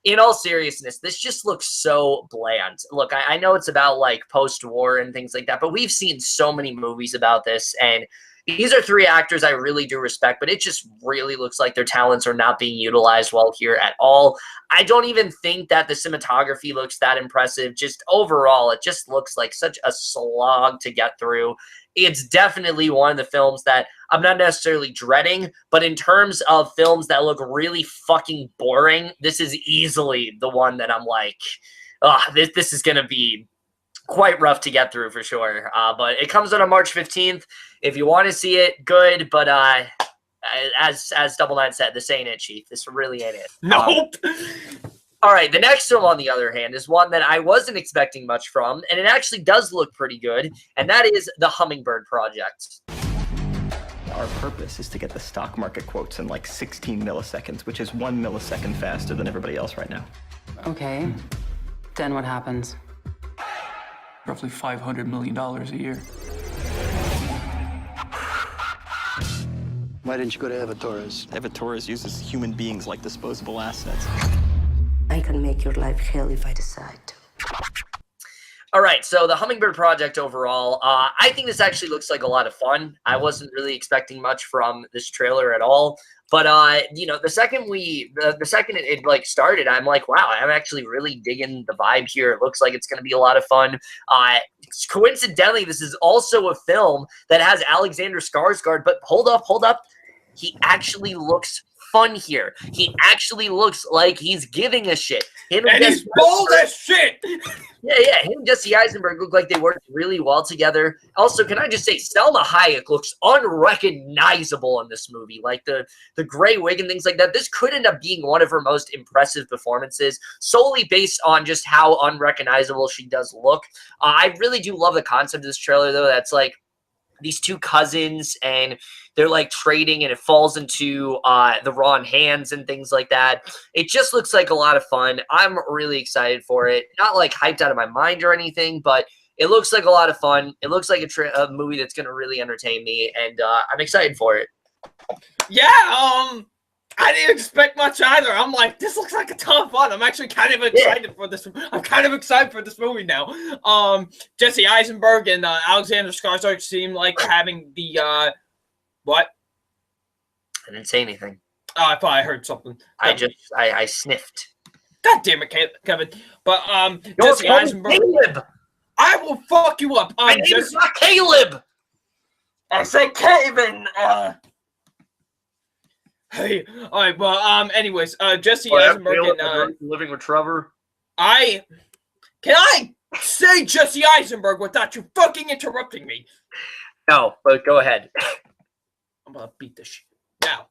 in all seriousness, this just looks so bland. Look, I know it's about like post-war and things like that, but we've seen so many movies about this, and these are three actors I really do respect, but it just really looks like their talents are not being utilized well here at all. I don't even think that the cinematography looks that impressive. Just overall, it just looks like such a slog to get through. It's definitely one of the films that I'm not necessarily dreading, but in terms of films that look really fucking boring, this is easily the one that I'm like, this is going to be quite rough to get through for sure. But it comes out on March 15th. If you want to see it, good. But as Double Nine said, this ain't it, Chief. This really ain't it. Nope. All right. The next film, on the other hand, is one that I wasn't expecting much from, and it actually does look pretty good, and that is the Hummingbird Project. Our purpose is to get the stock market quotes in like 16 milliseconds, which is 1 millisecond faster than everybody else right now. Okay. Then what happens? Roughly $500 million a year. Why didn't you go to Evatoras? Evatoras uses human beings like disposable assets. I can make your life hell if I decide to. All right, so the Hummingbird Project overall, I think this actually looks like a lot of fun. I wasn't really expecting much from this trailer at all. But the second it like started, I'm like, wow, I'm actually really digging the vibe here. It looks like it's going to be a lot of fun. Coincidentally, this is also a film that has Alexander Skarsgård. But hold up, he actually looks fun here. He actually looks like he's giving a shit. And he's bold as shit. Yeah. Him and Jesse Eisenberg look like they worked really well together. Also, can I just say, Selma Hayek looks unrecognizable in this movie. Like the gray wig and things like that. This could end up being one of her most impressive performances, solely based on just how unrecognizable she does look. I really do love the concept of this trailer, though. That's like these two cousins, and they're like trading, and it falls into the wrong hands and things like that. It just looks like a lot of fun. I'm really excited for it. Not like hyped out of my mind or anything, but it looks like a lot of fun. It looks like a movie that's going to really entertain me, and I'm excited for it. Yeah, I didn't expect much either. I'm like, this looks like a ton of fun. I'm actually kind of excited for this. I'm kind of excited for this movie now. Jesse Eisenberg and Alexander Skarsgård seem like having the what? I didn't say anything. Oh, I thought I heard something. I sniffed. God damn it, Kevin. But Jesse Eisenberg. Caleb. I will fuck you up. My name is not Caleb. I said Kevin. Hey, all right. Well, anyways, Jesse Eisenberg and Living with Trevor. Can I say Jesse Eisenberg without you fucking interrupting me? No, but go ahead. I'm gonna beat this shit now.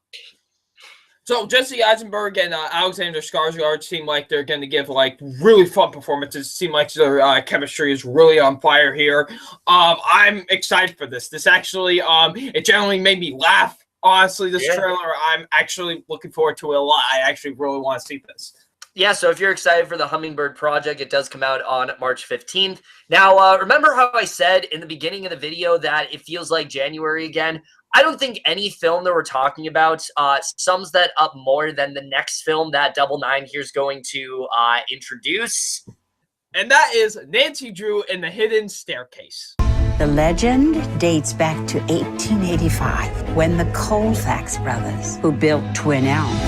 So Jesse Eisenberg and Alexander Skarsgård seem like they're going to give like really fun performances. Seem like their chemistry is really on fire here. I'm excited for this. This actually, it generally made me laugh. Honestly, this trailer, I'm actually looking forward to it a lot. I actually really want to see this. Yeah, so if you're excited for the Hummingbird Project, it does come out on March 15th. Now, remember how I said in the beginning of the video that it feels like January again? I don't think any film that we're talking about sums that up more than the next film that Double Nine here is going to introduce. And that is Nancy Drew and the Hidden Staircase. The legend dates back to 1885, when the Colfax brothers, who built Twin Elms,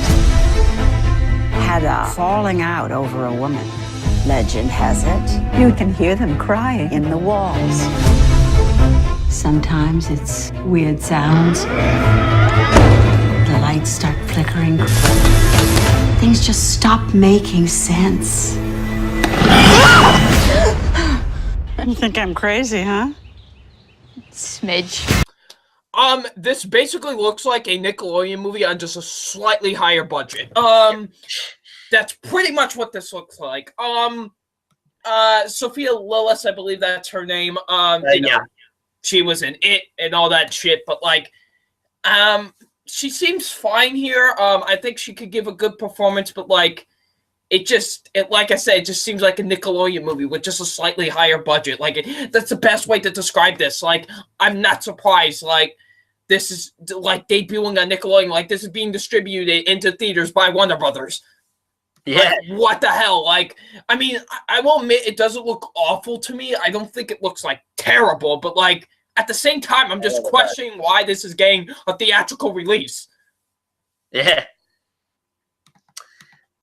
had a falling out over a woman. Legend has it, you can hear them crying in the walls. Sometimes it's weird sounds. The lights start flickering. Things just stop making sense. You think I'm crazy, huh? Smidge. This basically looks like a Nickelodeon movie on just a slightly higher budget. That's pretty much what this looks like. Sophia Lillis, I believe that's her name. Yeah. She was in It and all that shit, but like, she seems fine here. I think she could give a good performance, but like, like I said, it just seems like a Nickelodeon movie with just a slightly higher budget. Like, that's the best way to describe this. Like, I'm not surprised. Like, this is like debuting on Nickelodeon. Like, this is being distributed into theaters by Warner Brothers. Yeah. Like, what the hell? Like, I mean, I will admit it doesn't look awful to me. I don't think it looks like terrible, but like at the same time, I'm just questioning why this is getting a theatrical release. Yeah.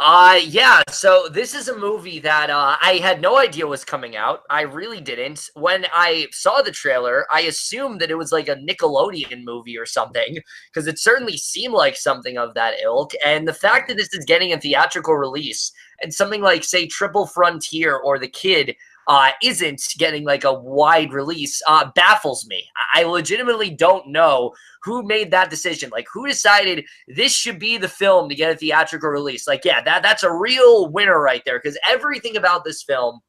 Yeah, so this is a movie that I had no idea was coming out. I really didn't. When I saw the trailer, I assumed that it was like a Nickelodeon movie or something, because it certainly seemed like something of that ilk. And the fact that this is getting a theatrical release and something like, say, Triple Frontier or The Kid isn't getting like a wide release baffles me. I legitimately don't know who made that decision. Like, who decided this should be the film to get a theatrical release? Like, yeah, that's a real winner right there, because everything about this film,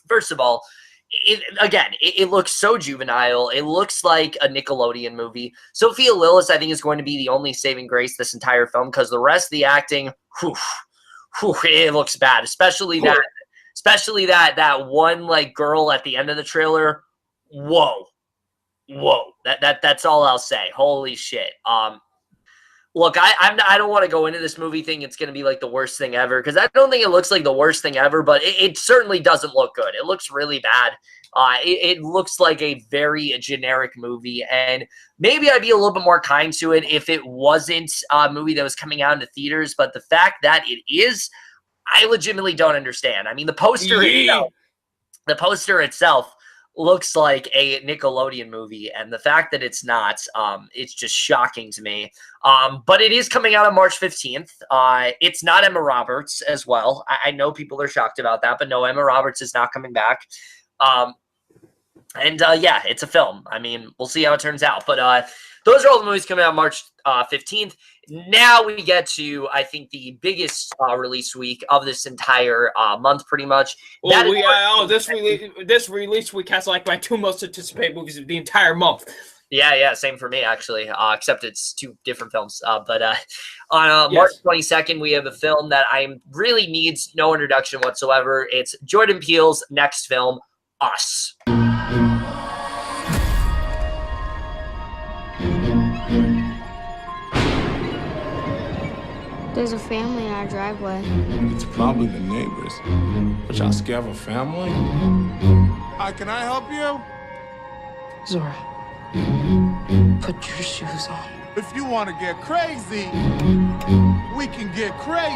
first of all, it looks so juvenile. It looks like a Nickelodeon movie. Sophia Lillis, I think, is going to be the only saving grace this entire film, because the rest of the acting, it looks bad, especially that one like girl at the end of the trailer. Whoa. That's all I'll say. Holy shit. Look, I don't want to go into this movie thing. It's going to be like the worst thing ever, because I don't think it looks like the worst thing ever, but it certainly doesn't look good. It looks really bad. It looks like a very generic movie, and maybe I'd be a little bit more kind to it if it wasn't a movie that was coming out into theaters. But the fact that it is, I legitimately don't understand. I mean, the poster itself looks like a Nickelodeon movie, and the fact that it's not, it's just shocking to me. But it is coming out on March 15th. It's not Emma Roberts as well. I know people are shocked about that, but no, Emma Roberts is not coming back. Yeah, it's a film. I mean, we'll see how it turns out. But those are all the movies coming out March 15th. Now we get to, I think, the biggest release week of this entire month, pretty much. Well, this release week has like my two most anticipated movies of the entire month. Yeah, same for me, actually, except it's two different films. But on March 22nd, we have a film that really needs no introduction whatsoever. It's Jordan Peele's next film, Us. There's a family in our driveway. It's probably the neighbors. But y'all scared of a family? Hi, can I help you? Zora, put your shoes on. If you want to get crazy, we can get crazy.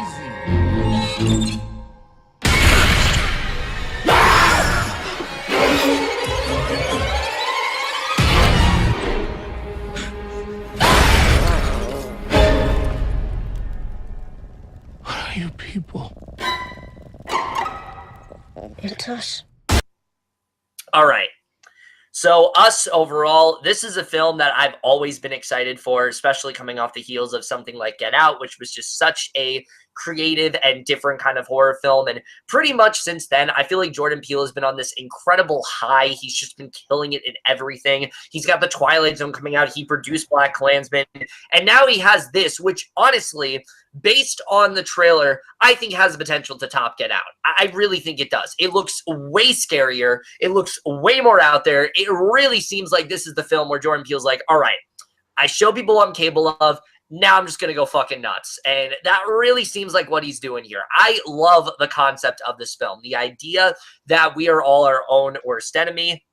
What are you people? It's us. All right. So Us overall, this is a film that I've always been excited for, especially coming off the heels of something like Get Out, which was just such a creative and different kind of horror film. And pretty much since then, I feel like Jordan Peele has been on this incredible high. He's just been killing it in everything. He's got the Twilight Zone coming out. He produced BlacKkKlansman. And now he has this, which honestly, based on the trailer, I think has the potential to top Get Out. I really think it does. It looks way scarier. It looks way more out there. It really seems like this is the film where Jordan Peele's like, all right, I show people I'm capable of. Now I'm just going to go fucking nuts. And that really seems like what he's doing here. I love the concept of this film. The idea that we are all our own worst enemy,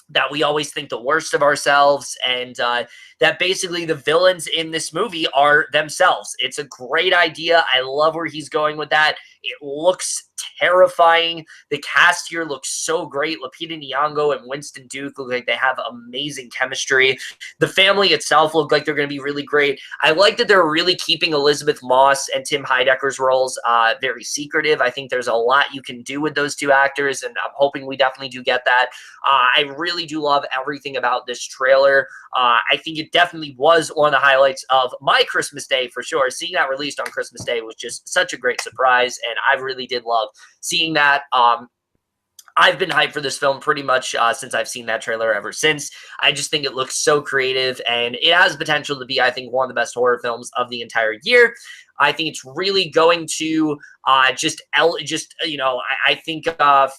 that we always think the worst of ourselves, and that basically the villains in this movie are themselves. It's a great idea. I love where he's going with that. It looks terrifying. The cast here looks so great. Lupita Nyong'o and Winston Duke look like they have amazing chemistry. The family itself look like they're going to be really great. I like that they're really keeping Elizabeth Moss and Tim Heidecker's roles very secretive. I think there's a lot you can do with those two actors, and I'm hoping we definitely do get that. I really do love everything about this trailer. I think it definitely was one of the highlights of my Christmas Day for sure. Seeing that released on Christmas Day was just such a great surprise, and I really did love seeing that. I've been hyped for this film pretty much since I've seen that trailer ever since. I just think it looks so creative, and it has potential to be, I think, one of the best horror films of the entire year. I think it's really going to I think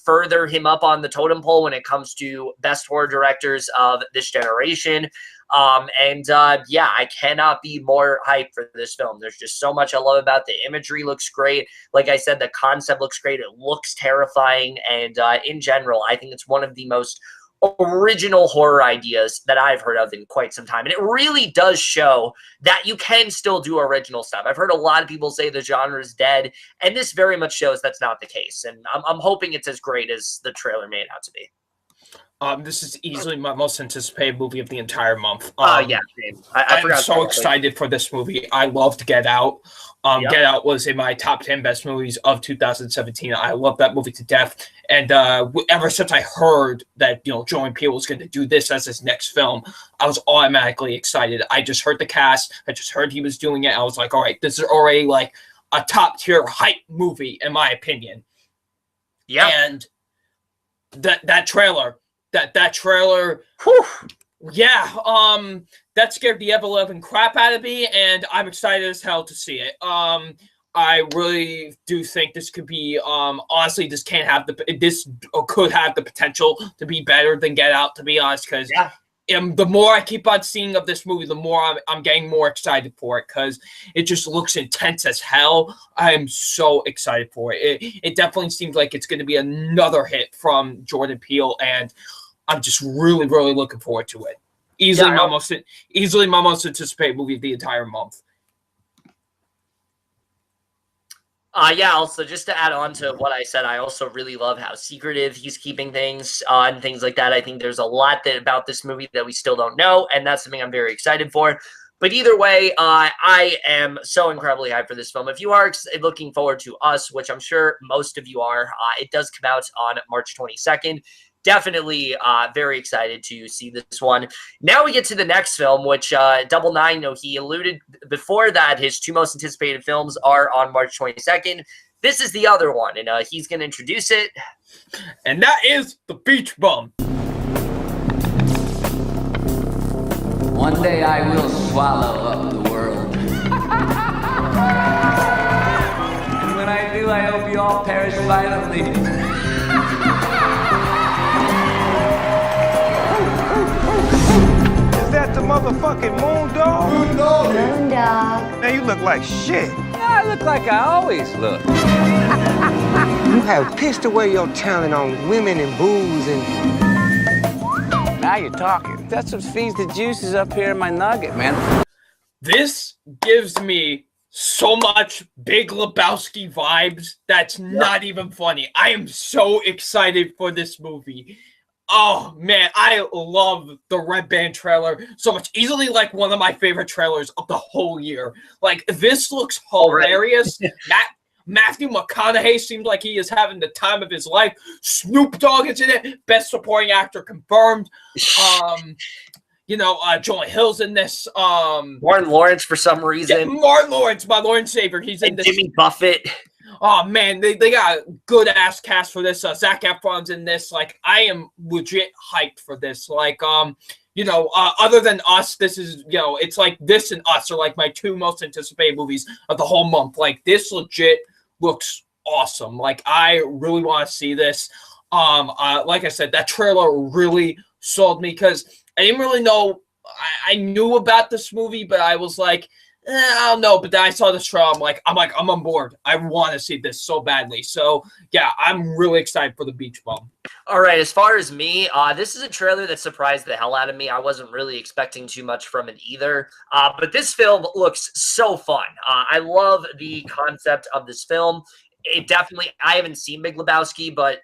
further him up on the totem pole when it comes to best horror directors of this generation. Yeah, I cannot be more hyped for this film. There's just so much I love about it. The imagery looks great. Like I said, the concept looks great. It looks terrifying. And in general, I think it's one of the most original horror ideas that I've heard of in quite some time. And it really does show that you can still do original stuff. I've heard a lot of people say the genre is dead, and this very much shows that's not the case. And I'm hoping it's as great as the trailer made out to be. This is easily my most anticipated movie of the entire month. Yeah, I'm so excited for this movie. I loved Get Out. Get Out was in my top 10 best movies of 2017. I love that movie to death. And ever since I heard that, Jordan Peele was going to do this as his next film, I was automatically excited. I just heard the cast. I just heard he was doing it. I was like, all right, this is already like a top tier hype movie, in my opinion. Yeah. And that trailer, that trailer, whew, yeah, that scared the ever-loving crap out of me, and I'm excited as hell to see it. I really do think this could be, honestly, this could have the potential to be better than Get Out, to be honest, because the more I keep on seeing of this movie, the more I'm getting more excited for it, because it just looks intense as hell. I am so excited for it. It definitely seems like it's going to be another hit from Jordan Peele, and I'm just really, really looking forward to it. Easily my most anticipated movie of the entire month. Also, just to add on to what I said, I also really love how secretive he's keeping things and things like that. I think there's a lot about this movie that we still don't know, and that's something I'm very excited for. But either way, I am so incredibly hyped for this film. If you are looking forward to Us, which I'm sure most of you are, it does come out on March 22nd. Definitely very excited to see this one. Now we get to the next film, which Double Nine, he alluded before that his two most anticipated films are on March 22nd. This is the other one, and he's going to introduce it. And that is The Beach Bum. One day I will swallow up the world. And when I do, I hope you all perish violently. Is that the motherfucking moon dog? Moon dog. Moon dog. Man, you look like shit. No, I look like I always look. You have pissed away your talent on women and booze and... Now you're talking. That's what feeds the juices up here in my nugget, man. This gives me so much Big Lebowski vibes. That's not even funny. I am so excited for this movie. Oh, man, I love the Red Band trailer so much. Easily, like, one of my favorite trailers of the whole year. Like, this looks hilarious. Matthew McConaughey seems like he is having the time of his life. Snoop Dogg is in it. Best supporting actor confirmed. Jonah Hill's in this. Martin Lawrence for some reason. Yeah, Martin Lawrence, my Lord and Savior. He's in this. Jimmy Buffett. Oh, man, they got a good-ass cast for this. Zac Efron's in this. Like, I am legit hyped for this. Like, other than Us, this is, it's like this and Us are, like, my two most anticipated movies of the whole month. Like, this legit looks awesome. Like, I really want to see this. Like I said, that trailer really sold me because I didn't really know. I knew about this movie, but I was like, I don't know. But then I saw this trailer. I'm on board. I want to see this so badly. So yeah, I'm really excited for The Beach Bum. All right, as far as me, this is a trailer that surprised the hell out of me. I wasn't really expecting too much from it either. But this film looks so fun. I love the concept of this film. I haven't seen Big Lebowski, but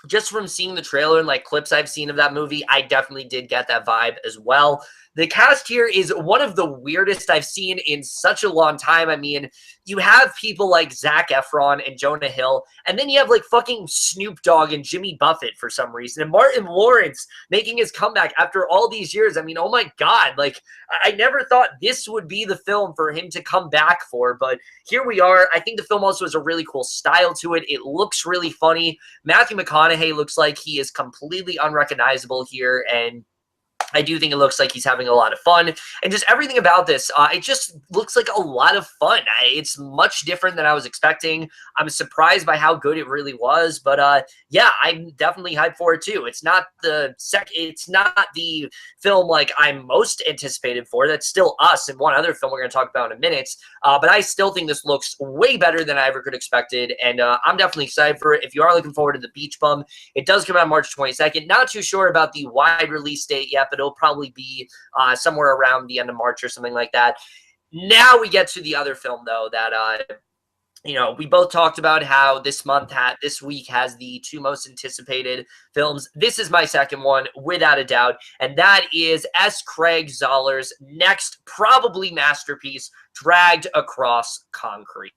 just from seeing the trailer and like clips I've seen of that movie, I definitely did get that vibe as well. The cast here is one of the weirdest I've seen in such a long time. I mean, you have people like Zac Efron and Jonah Hill, and then you have like fucking Snoop Dogg and Jimmy Buffett for some reason, and Martin Lawrence making his comeback after all these years. I mean, oh my God, like I never thought this would be the film for him to come back for, but here we are. I think the film also has a really cool style to it. It looks really funny. Matthew McConaughey looks like he is completely unrecognizable here, and I do think it looks like he's having a lot of fun, and just everything about this, it just looks like a lot of fun. It's much different than I was expecting. I'm surprised by how good it really was, but yeah, I'm definitely hyped for it too. It's not the film like I'm most anticipated for. That's still Us and one other film we're going to talk about in a minute. But I still think this looks way better than I ever could have expected, and I'm definitely excited for it. If you are looking forward to The Beach Bum, it does come out March 22nd. Not too sure about the wide release date yet, but it'll probably be somewhere around the end of March or something like that. Now we get to the other film, though, that we both talked about how this week has the two most anticipated films. This is my second one, without a doubt, and that is S. Craig Zahler's next probably masterpiece, Dragged Across Concrete.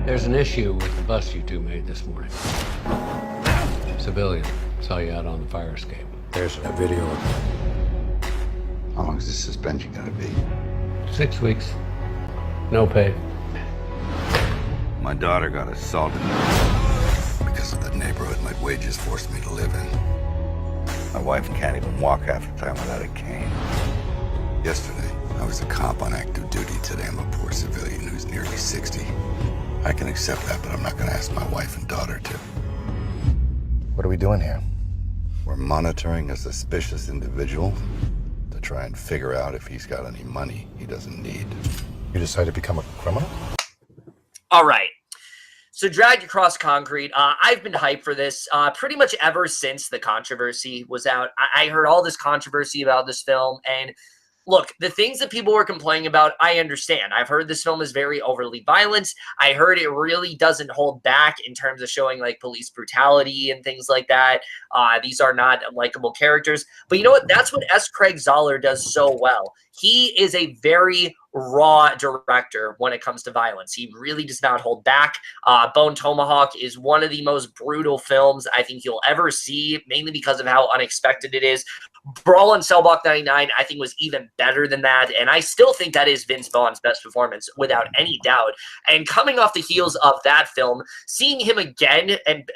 There's an issue with the bust you two made this morning. Civilian saw you out on the fire escape. There's a video of it. How long is this suspension gonna be? 6 weeks. No pay. My daughter got assaulted because of the neighborhood my wages forced me to live in. My wife can't even walk half the time without a cane. Yesterday, I was a cop on active duty. Today, I'm a poor civilian who's nearly 60. I can accept that, but I'm not gonna ask my wife and daughter to. What are we doing here? We're monitoring a suspicious individual to try and figure out if he's got any money he doesn't need. You decided to become a criminal? All right. So Dragged Across Concrete, I've been hyped for this pretty much ever since the controversy was out. I heard all this controversy about this film, and look, the things that people were complaining about, I understand. I've heard this film is very overly violent. I heard it really doesn't hold back in terms of showing like police brutality and things like that. These are not likable characters. But you know what? That's what S. Craig Zahler does so well. He is a very raw director when it comes to violence. He really does not hold back. Bone Tomahawk is one of the most brutal films I think you'll ever see, mainly because of how unexpected it is. Brawl in Cell Block 99, I think, was even better than that, and I still think that is Vince Vaughn's best performance, without any doubt. And coming off the heels of that film, seeing him again and,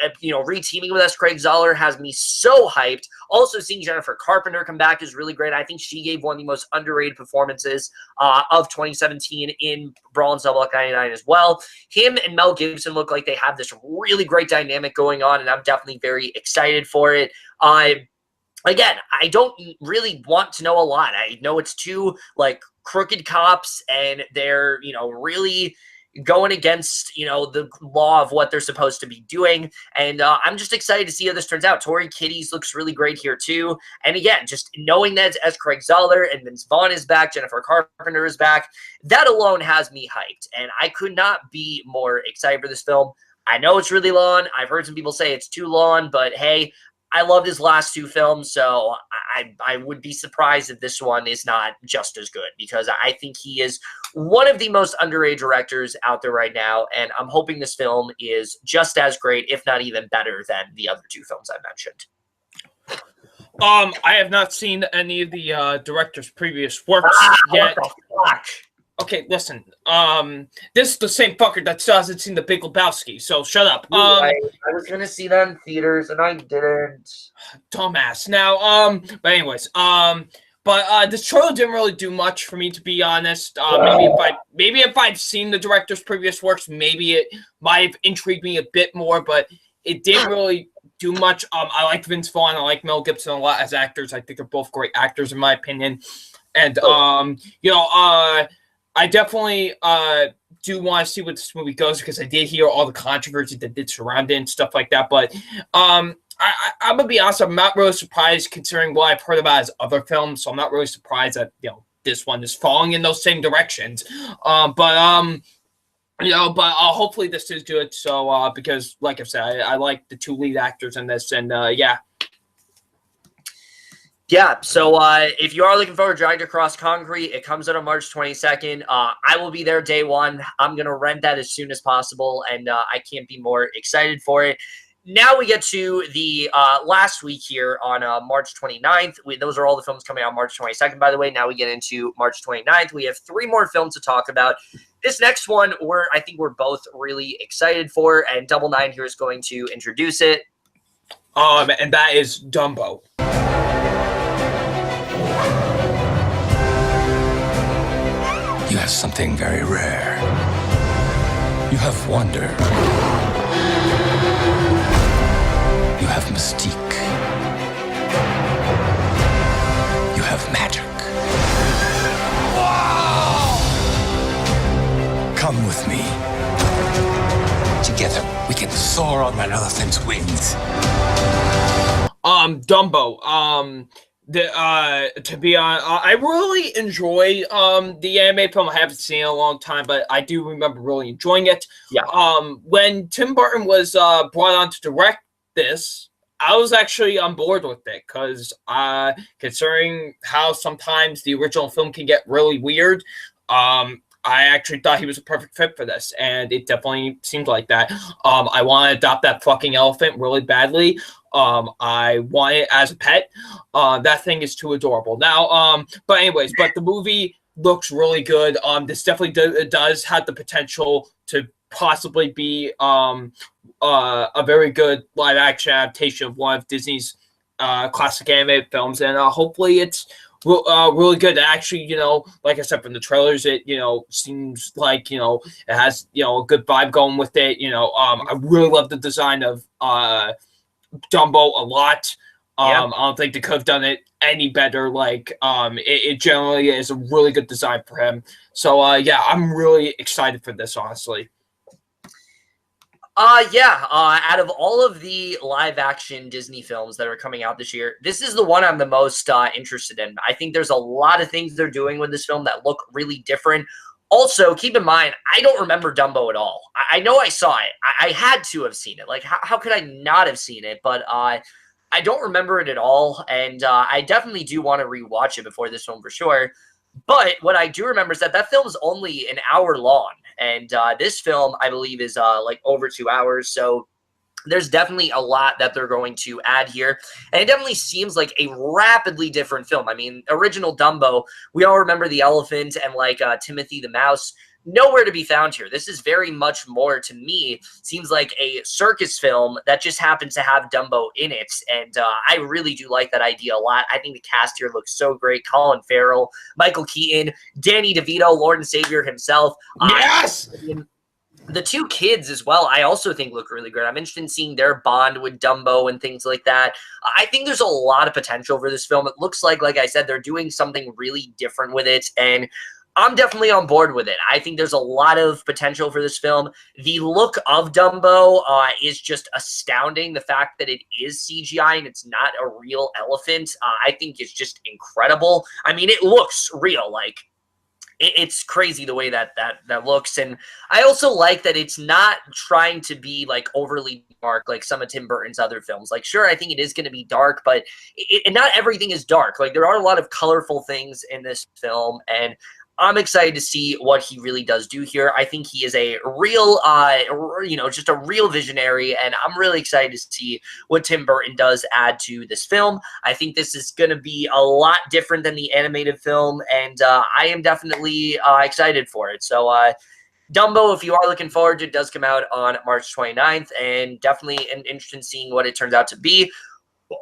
re-teaming with S. Craig Zahler has me so hyped. Also, seeing Jennifer Carpenter come back is really great. I think she gave one of the most underrated performances of 2017 in Brawl in Cell Block 99 as well. Him and Mel Gibson look like they have this really great dynamic going on, and I'm definitely very excited for it. again, I don't really want to know a lot. I know it's two like crooked cops, and they're, you know, really going against, you know, the law of what they're supposed to be doing. And I'm just excited to see how this turns out. Tori Kitties looks really great here too. And again, just knowing that as Craig Zoller and Vince Vaughn is back, Jennifer Carpenter is back, that alone has me hyped. And I could not be more excited for this film. I know it's really long. I've heard some people say it's too long, but hey, I loved his last two films, so I would be surprised if this one is not just as good, because I think he is one of the most underrated directors out there right now, and I'm hoping this film is just as great, if not even better, than the other two films I mentioned. I have not seen any of the director's previous works yet. What the fuck? Okay, listen. This is the same fucker that still hasn't seen The Big Lebowski, so shut up. I was gonna see that in theaters and I didn't. Dumbass. Now, but anyways, but this trailer didn't really do much for me, to be honest. Maybe if I'd seen the director's previous works, maybe it might have intrigued me a bit more, but it didn't really do much. I like Vince Vaughn. I like Mel Gibson a lot as actors. I think they're both great actors in my opinion. And you know, I definitely do want to see what this movie goes, because I did hear all the controversy that did surround it and stuff like that. But I'm going to be honest, I'm not really surprised considering what I've heard about his other films. So I'm not really surprised that, you know, this one is falling in those same directions. You know, but hopefully this is good. So because, like I said, I like the two lead actors in this, and yeah. Yeah, so if you are looking forward to Dragged Across Concrete, it comes out on March 22nd. I will be there day one. I'm going to rent that as soon as possible, and I can't be more excited for it. Now we get to the last week here on March 29th. Those are all the films coming out March 22nd, by the way. Now we get into March 29th. We have 3 more films to talk about. This next one, I think we're both really excited for, and Double Nine here is going to introduce it. And that is Dumbo. You have something very rare. You have wonder. You have mystique. You have magic. Wow! Come with me. Together, we can soar on an elephant's wings. Dumbo. To be honest, I really enjoy the anime film. I haven't seen it in a long time, but I do remember really enjoying it. Yeah. When Tim Burton was brought on to direct this, I was actually on board with it, because considering how sometimes the original film can get really weird, I actually thought he was a perfect fit for this, and it definitely seemed like that. I want to adopt that fucking elephant really badly. I want it as a pet. That thing is too adorable. Now, but anyways, but the movie looks really good. This definitely does have the potential to possibly be a very good live action adaptation of one of Disney's classic animated films, and hopefully it's really good. Actually, you know, like I said, from the trailers, it, you know, seems like, you know, it has, you know, a good vibe going with it. You know, I really love the design of Dumbo a lot. I don't think they could have done it any better. Like, it generally is a really good design for him. So, yeah, I'm really excited for this, honestly. Out of all of the live action Disney films that are coming out this year, this is the one I'm the most interested in. I think there's a lot of things they're doing with this film that look really different. Also, keep in mind, I don't remember Dumbo at all. I know I saw it. I had to have seen it. Like, how could I not have seen it? But I don't remember it at all, and I definitely do want to rewatch it before this film for sure. But what I do remember is that film is only an hour long, and this film, I believe, is like over 2 hours. So there's definitely a lot that they're going to add here, and it definitely seems like a rapidly different film. I mean, original Dumbo, we all remember the elephant and like Timothy the Mouse. Nowhere to be found here. This is very much more, to me, seems like a circus film that just happens to have Dumbo in it, and I really do like that idea a lot. I think the cast here looks so great. Colin Farrell, Michael Keaton, Danny DeVito, Lord and Savior himself. Yes! The two kids as well, I also think look really good. I'm interested in seeing their bond with Dumbo and things like that. I think there's a lot of potential for this film. It looks like I said, they're doing something really different with it, and I'm definitely on board with it. I think there's a lot of potential for this film. The look of Dumbo is just astounding. The fact that it is CGI and it's not a real elephant, I think is just incredible. I mean, it looks real. Like, it's crazy the way that looks. And I also like that it's not trying to be like overly dark like some of Tim Burton's other films. Like, sure, I think it is going to be dark, but not everything is dark. Like, there are a lot of colorful things in this film, and I'm excited to see what he really does do here. I think he is a real, just a real visionary, and I'm really excited to see what Tim Burton does add to this film. I think this is going to be a lot different than the animated film, and I am definitely excited for it. So, Dumbo, if you are looking forward to it, does come out on March 29th, and definitely interested in seeing what it turns out to be.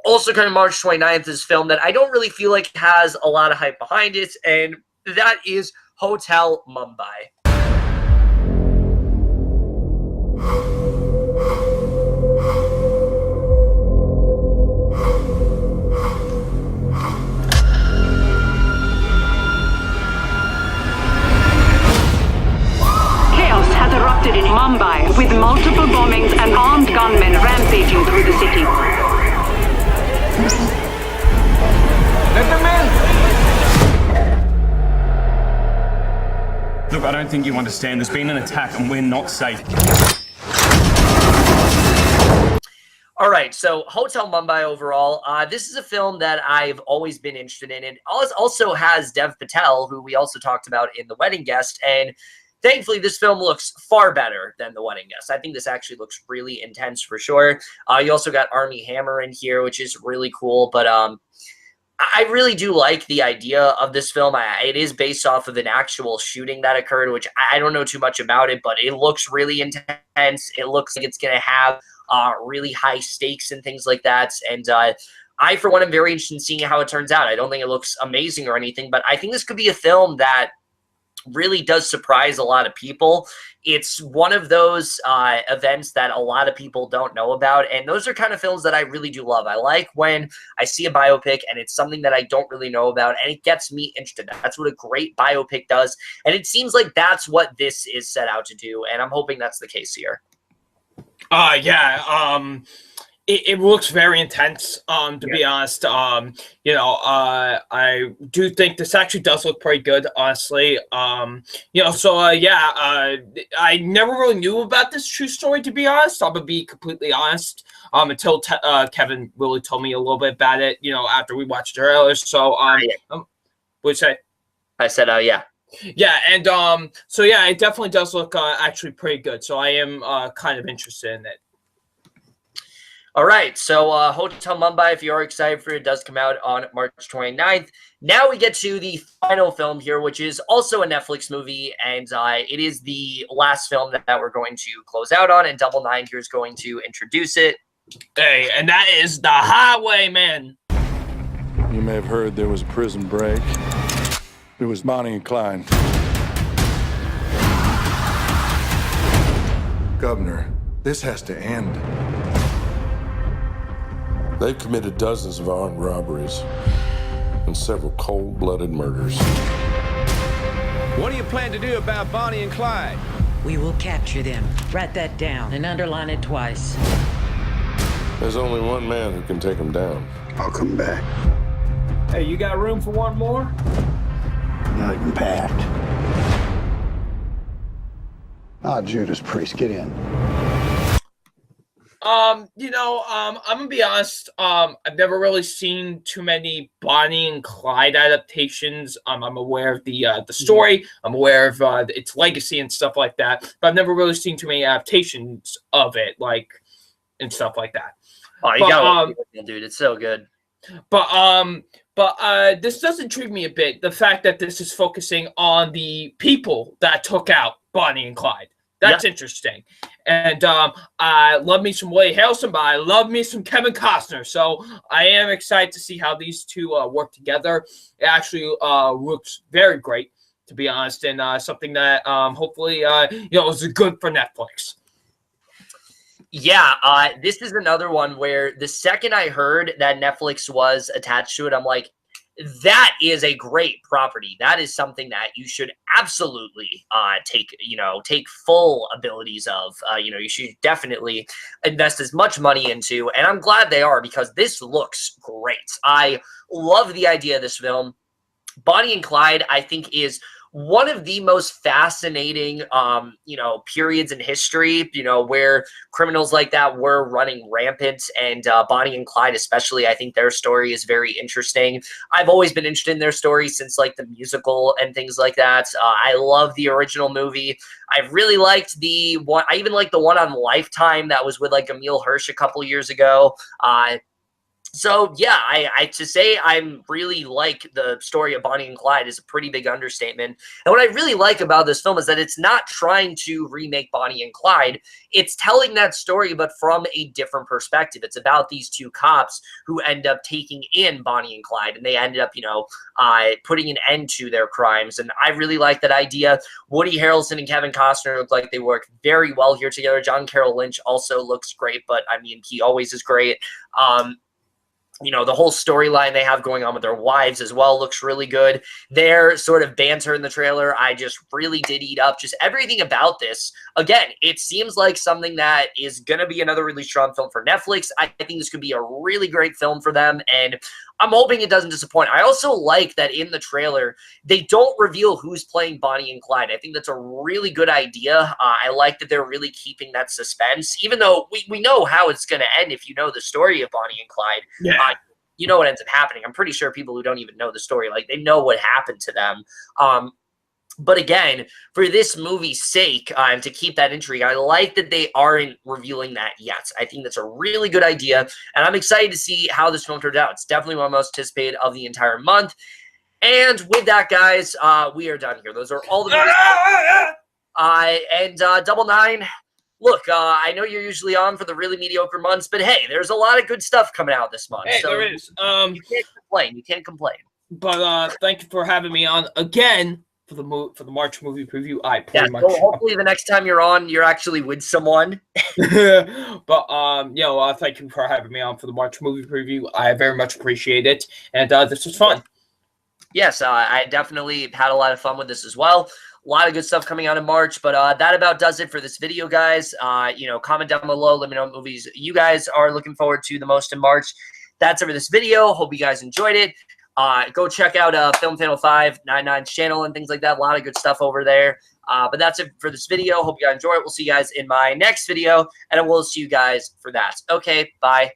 Also coming March 29th is a film that I don't really feel like has a lot of hype behind it, and that is Hotel Mumbai. Chaos has erupted in Mumbai with multiple bombings and armed gunmen rampaging through the city. Let them in! Look, I don't think you understand. There's been an attack and we're not safe. All right, so Hotel Mumbai overall, this is a film that I've always been interested in. It also has Dev Patel, who we also talked about in The Wedding Guest, and thankfully this film looks far better than The Wedding Guest. I think this actually looks really intense for sure. You also got Armie Hammer in here, which is really cool, but I really do like the idea of this film. It is based off of an actual shooting that occurred, which I don't know too much about it, but it looks really intense. It looks like it's going to have really high stakes and things like that. And I, for one, am very interested in seeing how it turns out. I don't think it looks amazing or anything, but I think this could be a film that really does surprise a lot of people. It's one of those events that a lot of people don't know about, and those are kind of films that I really do love. I like when I see a biopic and it's something that I don't really know about, and it gets me interested. That's what a great biopic does, and it seems like that's what this is set out to do, and I'm hoping that's the case here. It looks very intense, to be honest. I do think this actually does look pretty good, honestly. I never really knew about this true story, to be honest. I'm gonna be completely honest. Until Kevin really told me a little bit about it, after we watched the trailer. So, what'd you say? I said, yeah. Yeah, and it definitely does look actually pretty good. So I am kind of interested in it. All right, so Hotel Mumbai, if you are excited for it, does come out on March 29th. Now we get to the final film here, which is also a Netflix movie, and it is the last film that we're going to close out on, and Double Nine here is going to introduce it. Hey, and that is The Highwayman. You may have heard there was a prison break. It was Bonnie and Clyde. Governor, this has to end. They've committed dozens of armed robberies and several cold-blooded murders. What do you plan to do about Bonnie and Clyde? We will capture them. Write that down and underline it twice. There's only one man who can take them down. I'll come back. Hey, you got room for one more? Not even packed. Judas Priest, get in. I'm gonna be honest. I've never really seen too many Bonnie and Clyde adaptations. I'm aware of the story. I'm aware of its legacy and stuff like that. But I've never really seen too many adaptations of it, and stuff like that. Oh, you got it, dude. It's so good. But this does intrigue me a bit. The fact that this is focusing on the people that took out Bonnie and Clyde. That's interesting. And I love me some Woody Harrelson, but I love me some Kevin Costner. So I am excited to see how these two work together. It actually looks very great. to be honest, and something that hopefully is good for Netflix. Yeah, this is another one where the second I heard that Netflix was attached to it, I'm like, that is a great property. That is something that you should absolutely take full abilities of. You should definitely invest as much money into, and I'm glad they are, because this looks great. I love the idea of this film. Bonnie and Clyde, I think, is one of the most fascinating, periods in history, where criminals like that were running rampant, and Bonnie and Clyde especially, I think their story is very interesting. I've always been interested in their story since, like, the musical and things like that. I love the original movie. I really liked the one. I even liked the one on Lifetime that was with, like, Emile Hirsch a couple years ago. So yeah, I to say I really like the story of Bonnie and Clyde is a pretty big understatement. And what I really like about this film is that it's not trying to remake Bonnie and Clyde. It's telling that story, but from a different perspective. It's about these two cops who end up taking in Bonnie and Clyde, and they ended up, putting an end to their crimes. And I really like that idea. Woody Harrelson and Kevin Costner look like they work very well here together. John Carroll Lynch also looks great, but I mean, he always is great. The whole storyline they have going on with their wives as well looks really good. Their sort of banter in the trailer, I just really did eat up. Just everything about this. Again, it seems like something that is going to be another really strong film for Netflix. I think this could be a really great film for them, and I'm hoping it doesn't disappoint. I also like that in the trailer, they don't reveal who's playing Bonnie and Clyde. I think that's a really good idea. I like that they're really keeping that suspense, even though we know how it's going to end if you know the story of Bonnie and Clyde. Yeah. You know what ends up happening. I'm pretty sure people who don't even know the story, like, they know what happened to them. But again, for this movie's sake, to keep that intrigue, I like that they aren't revealing that yet. I think that's a really good idea, and I'm excited to see how this film turns out. It's definitely one of the most anticipated of the entire month. And with that, guys, we are done here. Those are all the movies. Double Nine, look, I know you're usually on for the really mediocre months, but hey, there's a lot of good stuff coming out this month. Hey, so there is. You can't complain. You can't complain. But thank you for having me on again for the March movie preview. I pretty much. So hopefully the next time you're on, you're actually with someone. But thank you for having me on for the March movie preview. I very much appreciate it, and this was fun. Yes, I definitely had a lot of fun with this as well. A lot of good stuff coming out in March, but that about does it for this video, guys. Comment down below. Let me know what movies you guys are looking forward to the most in March. That's it for this video. Hope you guys enjoyed it. Go check out FilmFan0599's channel and things like that. A lot of good stuff over there. But that's it for this video. Hope you guys enjoy it. We'll see you guys in my next video, and I will see you guys for that. Okay, bye.